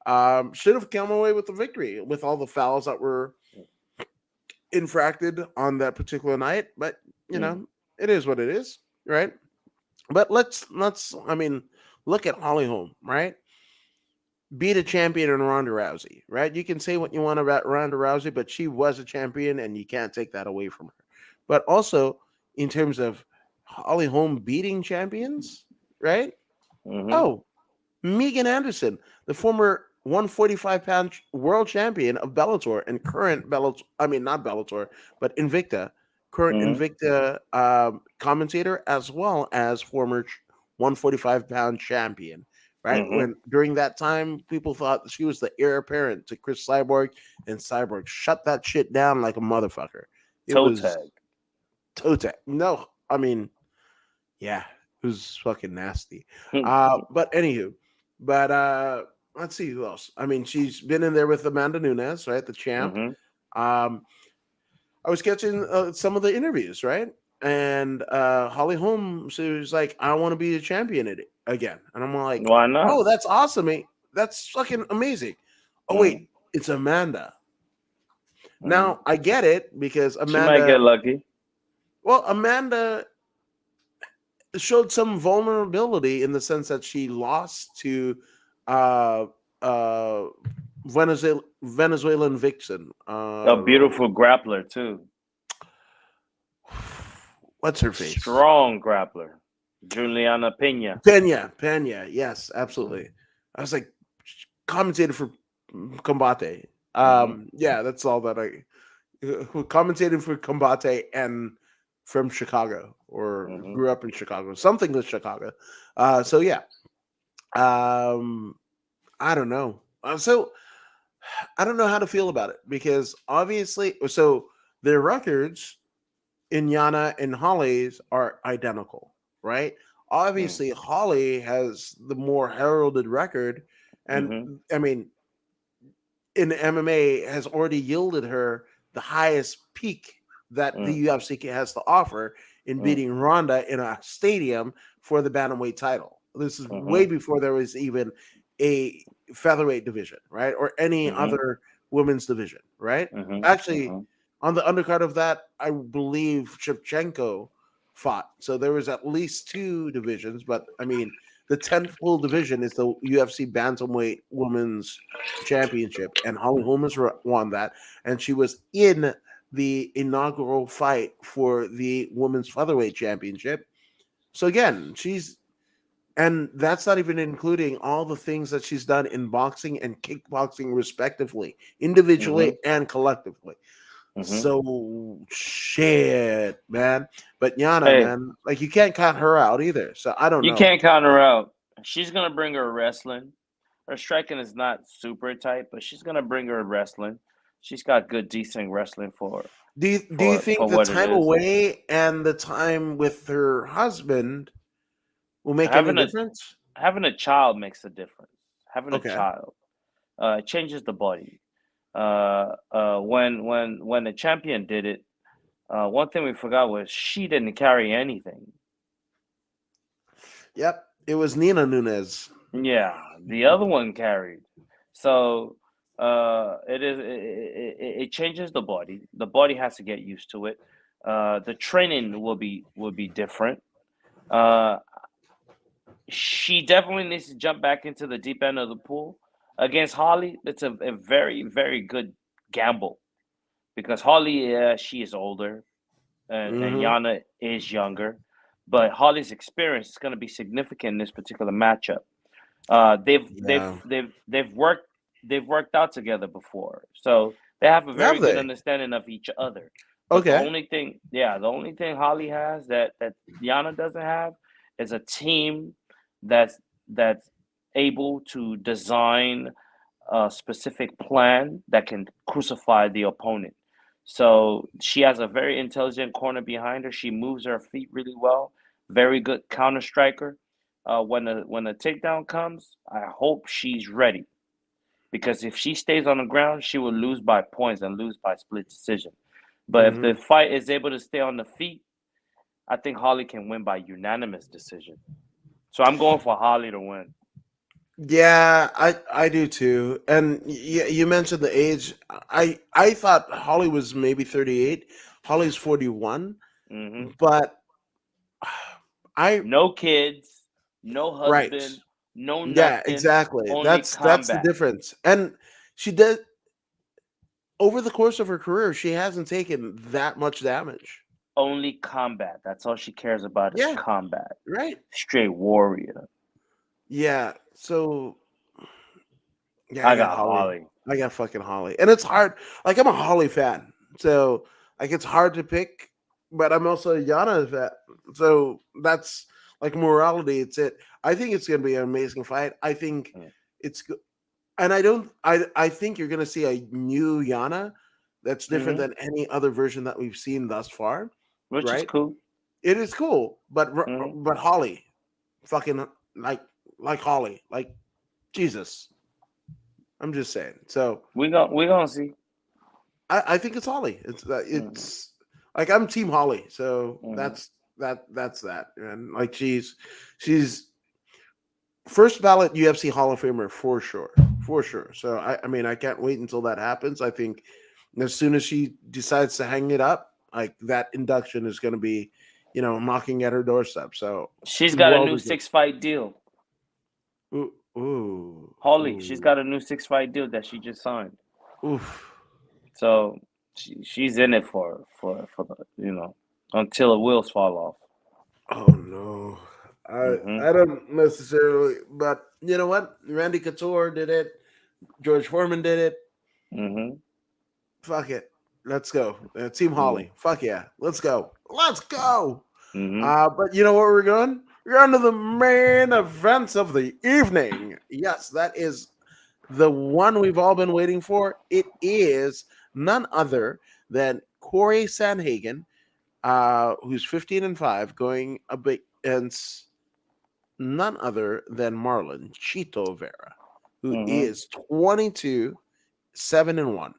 Mm-hmm. should have come away with the victory with all the fouls that were infracted on that particular night. But Mm. it is what it is, right? But let's I mean, look at Holly Holm, right? Beat a champion in Ronda Rousey, right? You can say what you want about Ronda Rousey, but she was a champion, and you can't take that away from her. But also, in terms of Holly Holm beating champions, right? Mm-hmm. Oh, Megan Anderson, the former 145-pound world champion of Bellator and current Bellator, I mean, not Bellator, but Invicta, current Mm-hmm. Invicta commentator, as well as former 145-pound champion. Right Mm-hmm. when during that time, people thought she was the heir apparent to Chris Cyborg, and Cyborg shut that shit down like a motherfucker. It Toe was tag. Tote. No, I mean, yeah, it was fucking nasty. Mm-hmm. But anywho, but let's see who else. I mean, she's been in there with Amanda Nunes, right? The champ. Um, I was catching some of the interviews, right? And Holly Holm, she was like, "I want to be a champion again," and I'm like, Why not? "Oh, that's awesome, mate. That's fucking amazing." Oh Mm-hmm. wait, it's Amanda. Mm-hmm. Now I get it because She might Amanda. get lucky. Well, Amanda showed some vulnerability in the sense that she lost to uh uh Venezuelan vixen. A beautiful grappler too. What's her face? Strong grappler. Juliana Pena. Pena. Yes, absolutely. I was like commentated for Combate. Mm-hmm. Yeah, that's all that I who commentated for Combate and from Chicago or Mm-hmm. grew up in Chicago, something with Chicago. So yeah, um, I don't know. So I don't know how to feel about it because obviously, so their records in Yana and Holly's are identical, right? Obviously, Holly has the more heralded record, and Mm-hmm. I mean, in MMA has already yielded her the highest peak that the Mm-hmm. UFC has to offer in beating Ronda in a stadium for the bantamweight title. This is way Mm-hmm. before there was even a featherweight division, right, or any Mm-hmm. other women's division, right? Mm-hmm. Actually, Mm-hmm. on the undercard of that, I believe Shevchenko fought. So there was at least two divisions, but I mean, the 10th full division is the UFC bantamweight women's championship, and Holly Holm has won that, and she was in the inaugural fight for the women's featherweight championship. So again, and that's not even including all the things that she's done in boxing and kickboxing, respectively, individually Mm-hmm. and collectively. Mm-hmm. So shit, man. But Yana, Hey, man, like you can't count her out either. So I don't you know. can't count her out. She's gonna bring her wrestling. Her striking is not super tight, but she's gonna bring her wrestling. She's got good, decent wrestling Do you think for the what it time is. away and the time with her husband will make any Having a difference? having a child makes a difference. Having a Okay. child it changes the body. When the champion did it, one thing we forgot was she didn't carry anything. Yep. It was Nina Nunez. Yeah, the other one carried. So it changes the body. The body has to get used to it. The training will be different. Uh, she definitely needs to jump back into the deep end of the pool against Holly. It's a very very good gamble because Holly she is older and Mm-hmm. Yana is younger, but Holly's experience is going to be significant in this particular matchup. Uh, they've they've Yeah. they've they've worked out together before, so they have a very Have good they? understanding of each other. But the Okay. only thing, yeah, the only thing Holly has that Yana doesn't have is a team that's able to design a specific plan that can crucify the opponent. So she has a very intelligent corner behind her. She moves her feet really well. Very good counter striker. When the takedown comes, I hope she's ready because if she stays on the ground, she will lose by points and lose by split decision. But if the Hmm. fight is able to stay on the feet, I think Holly can win by unanimous decision. So I'm going for Holly to win. Yeah, I do too. And you mentioned the age. I thought Holly was maybe 38. Holly's 41, Hmm. but I No kids, no right. husband, no Yeah, nothing, exactly. only That's the combat. difference. And she did over the course of her career, she hasn't taken that much damage. Only combat. That's all she cares about is Yeah, combat. right. Straight warrior. Yeah. So yeah, I I got got Holly. Holly. I got fucking Holly. And it's hard. Like I'm a Holly fan. So like it's hard to pick, but I'm also a Yana fan. So that's like morality. It's it. I think it's gonna be an amazing fight. I think Mm. it's and I don't I think you're gonna see a new Yana that's different Hmm. than any other version that we've seen thus far, Which is right? cool. It is cool, Hmm. but Holly, fucking like Holly, like Jesus. I'm just saying. So We gonna see. I think it's Holly. Hmm. It's like I'm Team Holly. So Hmm. that's that. And like she's first ballot UFC Hall of Famer for sure, for sure. So I mean I can't wait until that happens. I think as soon as she decides to hang it up, like that induction is going to be, knocking at her doorstep. So She's got a well new deserved. 6 fight deal. Ooh, ooh, Holly, she's ooh, got a new 6 fight deal that she just signed. oof. So she's in it for the until the wheels fall off. Oh no. Hmm. I don't necessarily, but you know what? Randy Couture did it. George Foreman did it. Hmm. Fuck it. Let's go. Team Hmm. Holly. Fuck yeah. Let's go. Let's go. Hmm. But you know what we're going? We're on to the main events of the evening. Yes, that is the one we've all been waiting for. It is none other than Corey Sandhagen, who's 15-5, going against none other than Marlon Chito Vera, who Hmm. is 22-7-1.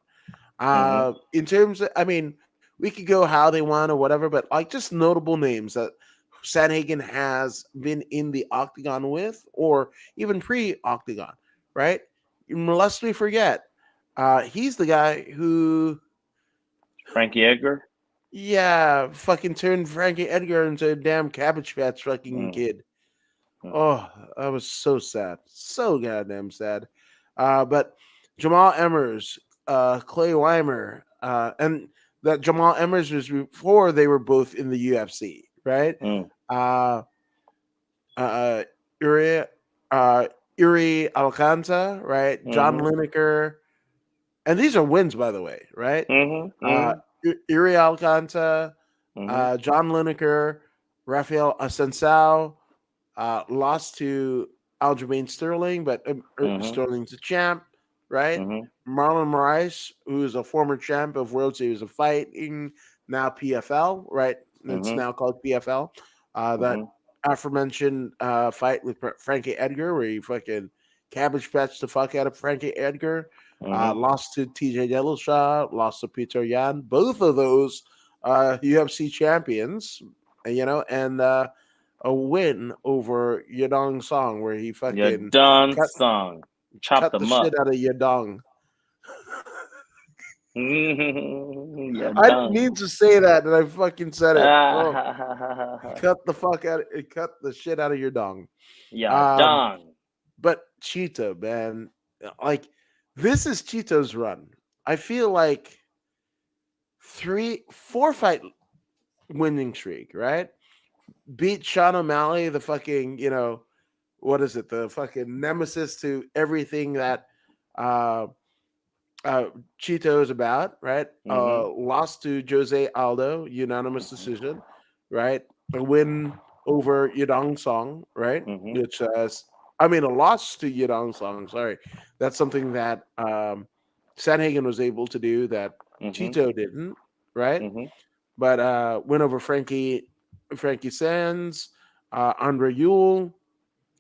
Hmm. In terms of, I mean, we could go how they won or whatever, but like just notable names that Sanhagen has been in the octagon with, or even pre-octagon, right? Lest we forget, he's the guy who, Frankie Edgar. yeah, fucking turned Frankie Edgar into a damn Cabbage Patch fucking Mm. kid. Mm. Oh, I was so sad, so goddamn sad. But Jamal Emmers, Clay Weimer, and that Jamal Emmers was before they were both in the UFC, right? Mm. Uh, uh, Uri, Uri Alcanta, right? John Mhm. Lineker, and these are wins, by the way, right? Mhm. Uh, Mhm. Uri Alcanta, Mhm. John Lineker, Rafael Asensao, lost to Aljamain Sterling, but Mhm. Sterling's a champ, right? Mhm. Marlon Moraes, who is a former champ of World Series of Fighting, now PFL, right? It's Mhm. now called PFL. That Mhm. aforementioned fight with Frankie Edgar, where he fucking cabbage patched the fuck out of Frankie Edgar. Mhm. Lost to TJ Dillashaw, lost to Peter Yan. Both of those UFC champions, and a win over Yadong Song, where he Your fucking done cut song. Chop cut the them shit up. out of Yadong. You're I didn't done. mean to say that, and I fucking said it. Oh, cut the fuck out! Cut the shit out of your dong. You're Um, done. but Cheeto, man, like this is Cheeto's run. I feel like 4 fight winning streak, right? Beat Sean O'Malley, the fucking, what is it? The fucking nemesis to everything that uh, uh, Cheeto is about, right? Mhm. Lost to Jose Aldo, unanimous decision, right? A win over Yadong Song, right? Mhm. Which I mean, a loss to Yadong Song. Sorry, that's something that Sandhagen was able to do that Mhm. Cheeto didn't, right? Mhm. But win over Frankie Sands, Andre Yule,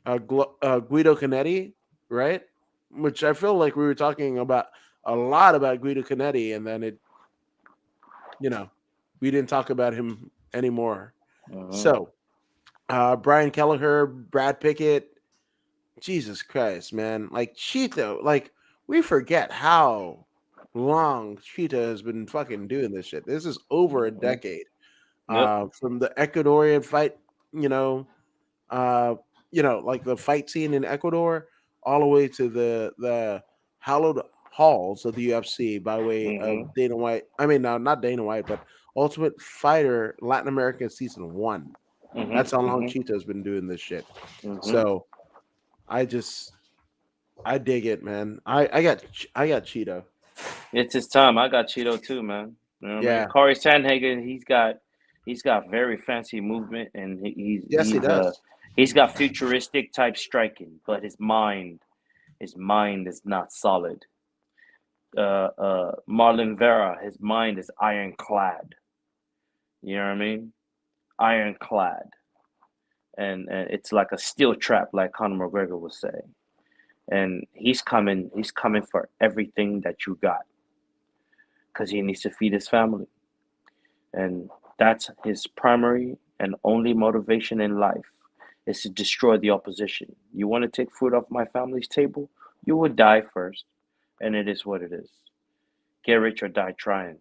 Guido Canetti, right? Which I feel like we were talking about a lot about Guido Canetti, and then you know, we didn't talk about him anymore. Mhm. So Brian Kelleher, Brad Pickett, Jesus Christ, man. Like Cheetah, like we forget how long Cheetah has been fucking doing this shit. This is over a Mhm. decade. Yep. From the Ecuadorian fight, you know, uh, like the fight scene in Ecuador, all the way to the hallowed halls of the UFC by way Mhm. of Dana White. I mean, no, not Dana White, but Ultimate Fighter Latin American Season 1. Mhm. That's how long Mhm. Cheetah's been doing this shit. Mhm. So I just I dig it, man. I got Cheetah. It's his time. I got Cheeto too, man. You know what I mean? Yeah. Corey Sandhagen, he's got very fancy movement, and Yes, he does. he's got futuristic type striking, but his mind is not solid. Marlon Vera, his mind is ironclad. You know what I mean? Ironclad, and it's like a steel trap, like Conor McGregor would say. And he's coming for everything that you got because he needs to feed his family. And that's his primary and only motivation in life is to destroy the opposition. You want to take food off my family's table? You would die first. And it is what it is. Get rich or die trying.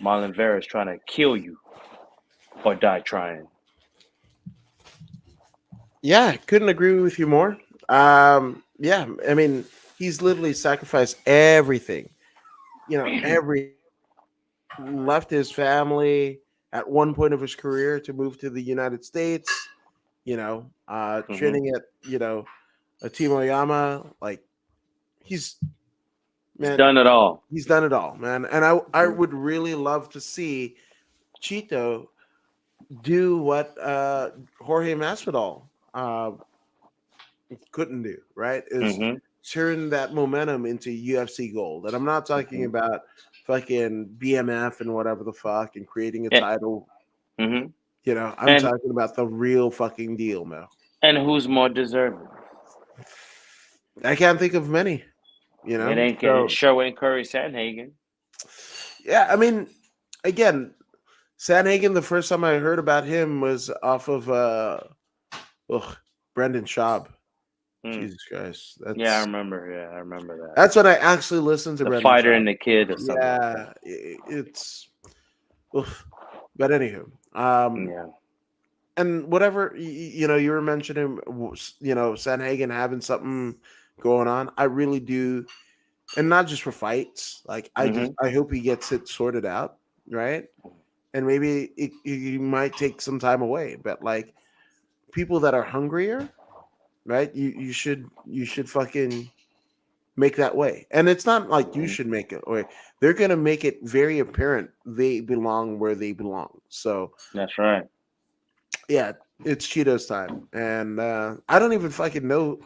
Marlon Vera is trying to kill you or die trying. Yeah, couldn't agree with you more. Yeah, I mean, he's literally sacrificed everything. Everything. Left his family at one point of his career to move to the United States. Hmm. Training at a Timoyama. Like he's He's man, done it all. he's done it all, man. And I would really love to see Chito do what Jorge Masvidal couldn't do, right? Is Hmm. turn that momentum into UFC gold. And I'm not talking Hmm. about fucking BMF and whatever the fuck and creating a Yeah. title. Hmm. I'm And talking about the real fucking deal, Mel. and who's more deserving? I can't think of many, It So sure ain't Curry Sandhagen. yeah, I mean, again, Sandhagen, the first time I heard about him was off of ugh, Brendan Schaub. Hmm. Jesus Christ. Yeah, I remember. Yeah, I remember that. That's when I actually listened to The Brendan fighter Schaub. and the kid, or something like that. Yeah, it's oof. But anywho, Yeah. and whatever you were mentioning, Sanhagen having something going on. I really do, and not just for fights. Like Hmm. I hope he gets it sorted out, right? And maybe he might take some time away. But like people that are hungrier, right? You should fucking make that way. And it's not like you Hmm. should make it way. They're gonna make it very apparent they belong where they belong. So That's right. yeah, it's Cheetos time. And I don't even fucking know.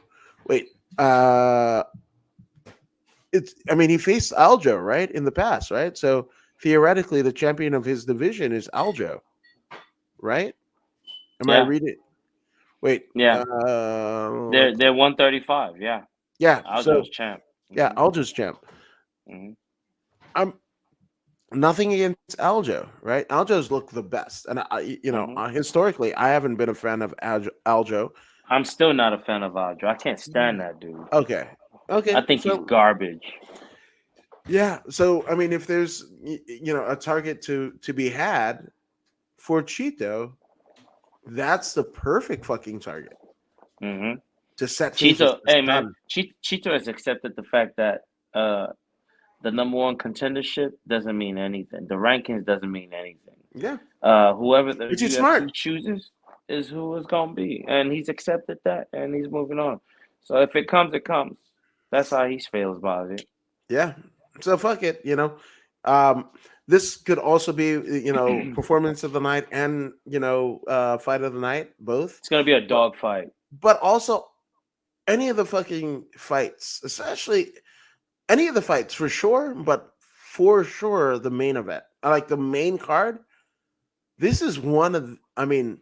Wait, uh it's I mean he faced Aljo, right? In the past, right? So theoretically the champion of his division is Aljo, right? Am I Yeah. reading? Wait, Yeah. They're 135. Yeah. yeah, Aljo's so champ. yeah, Hmm. Aljo's champ. Hmm. I'm nothing against Aljo, right? Aljo's looked the best, and Hmm. historically, I haven't been a fan of Aljo. I'm still not a fan of Aljo. I can't stand that dude. Okay, I okay, think he's so garbage. yeah, so I mean, if there's a target to be had for Cheeto, that's the perfect fucking target Hmm. to set things with Cheeto, the hey man, sun. Cheeto has accepted the fact that uh the number one contendership doesn't mean anything. The rankings doesn't mean anything. Yeah, Whoever the which is UFC smart. chooses is who it's gonna be, and he's accepted that, and he's moving on. So if it comes, it comes. That's how he feels about it. Yeah, so fuck it. Um, this could also be performance of the night and fight of the night both, It's gonna be a but dog fight. but also any of the fucking fights, especially any of the fights for sure, but for sure the main event, like the main card. This is one of, I mean,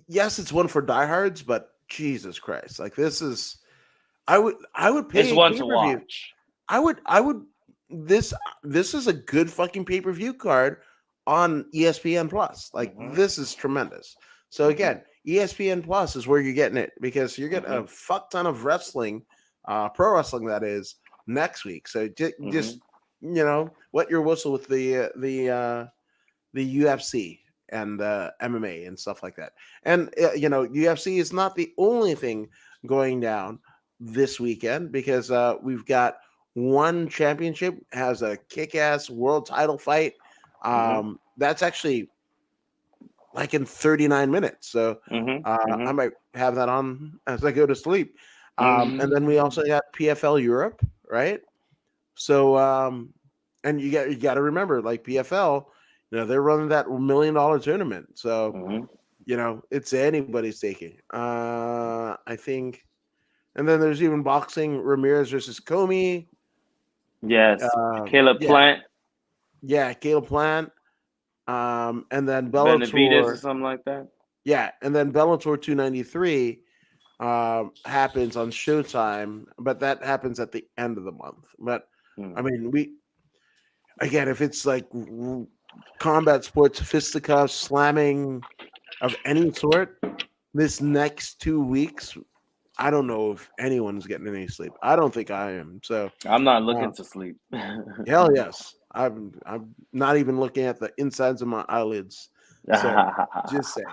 yes, it's one for diehards, but Jesus Christ, like this is, I would It's pay a one to pay per view. watch. I would this this is a good fucking pay per view card on ESPN Plus. Like Hmm. this is tremendous. So Hmm. again, ESPN Plus is where you're getting it because you're getting Hmm. a fuck ton of wrestling, pro wrestling that is next week. So just Hmm. wet your whistle with the UFC and MMA and stuff like that. And UFC is not the only thing going down this weekend because we've got one championship has a kick-ass world title fight. Hmm. That's actually like in 39 minutes. So Hmm. I Hmm. might have that on as I go to sleep. And then we Hmm. also got PFL Europe, right? So, and you got to remember, like PFL, they're running that $1 million tournament. So, Hmm. it's anybody's taking. I think, and then there's even boxing, Ramirez versus Comey. Yes, Caleb Yeah, Plant, yeah, Caleb Plant. And then Benavides, or Bellator, something like that. yeah, and then Bellator 293 happens on Showtime, but that happens at the end of the month. But I Mm. mean, again, if it's like combat sports, fisticuffs, slamming of any sort, this next 2 weeks, I don't know if anyone's getting any sleep. I don't think I am. So, I'm not uh, looking to sleep. hell yes, I'm not even looking at the insides of my eyelids. So, just saying.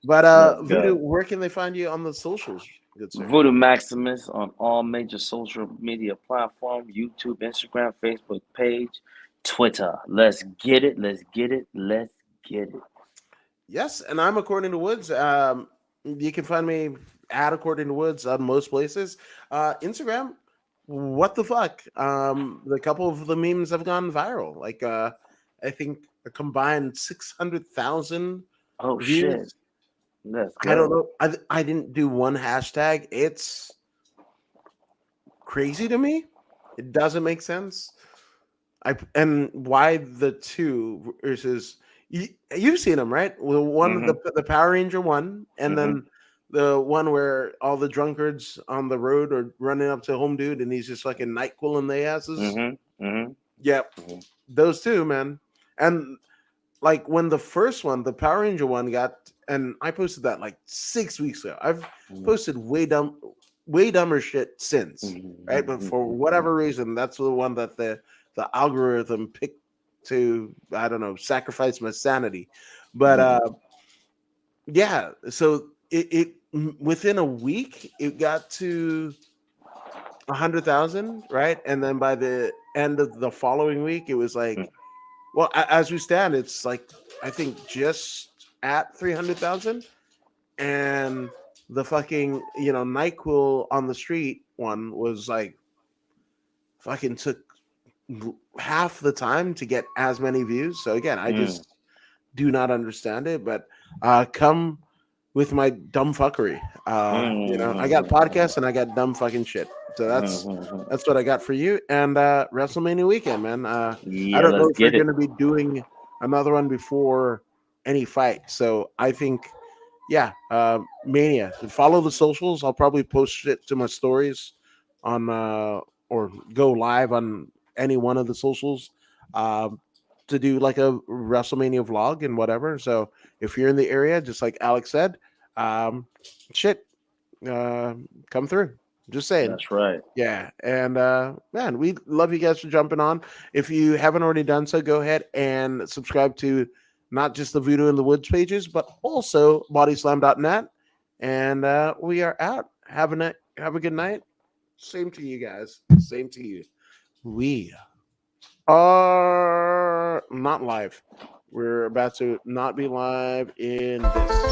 But Let's Voodoo, go. where can they find you on the socials, good sir? Voodoo Maximus on all major social media platforms: YouTube, Instagram, Facebook page, Twitter. Let's get it. Let's get it. Let's get it. Yes, and I'm According to Woods. You can find me at According to Woods on most places. Instagram, what the fuck? The couple of the memes have gone viral. Like, I think a combined 600,000 Oh shit. views. Let's I don't go. know. I didn't do one hashtag. It's crazy to me. It doesn't make sense. And why the two versus you've seen them, right? Well, one, Mhm. the Power Ranger one, and Mhm. then the one where all the drunkards on the road are running up to home dude and he's just fucking night cooling their asses. Mhm. Mhm. Yep, Mhm. those two, man. And like when the first one, the Power Ranger one got, and I posted that like 6 weeks ago. I've Mhm. posted way dumber shit since, right? But for Mhm. whatever reason, that's the one that the algorithm picked to, I don't know, sacrifice my sanity. But yeah, so within a week it got to 100,000, right? And then by the end of the following week, it was like, well, as we stand, it's like I think just at 300,000, and the fucking Nyquil on the street one was like fucking took half the time to get as many views. So again, I Mhm. just do not understand it. But come with my dumb fuckery. I got podcasts and I got dumb fucking shit. So Mhm. that's what I got for you. And WrestleMania weekend, man. I Yeah, don't know let's if you're get going it. to be doing another one before any fight. So I think, yeah, Mania. Follow the socials. I'll probably post it to my stories on or go live on any one of the socials to do like a WrestleMania vlog and whatever. So if you're in the area, just like Alex said, um, shit, uh, come through. Just saying. That's right. Yeah, and man, we love you guys for jumping on. If you haven't already done so, go ahead and subscribe to not just the Voodoo in the Woods pages, but also bodyslam.net. And we are out. Have a good night. Same to you guys. Same to you. We are not live. We're about to not be live in this.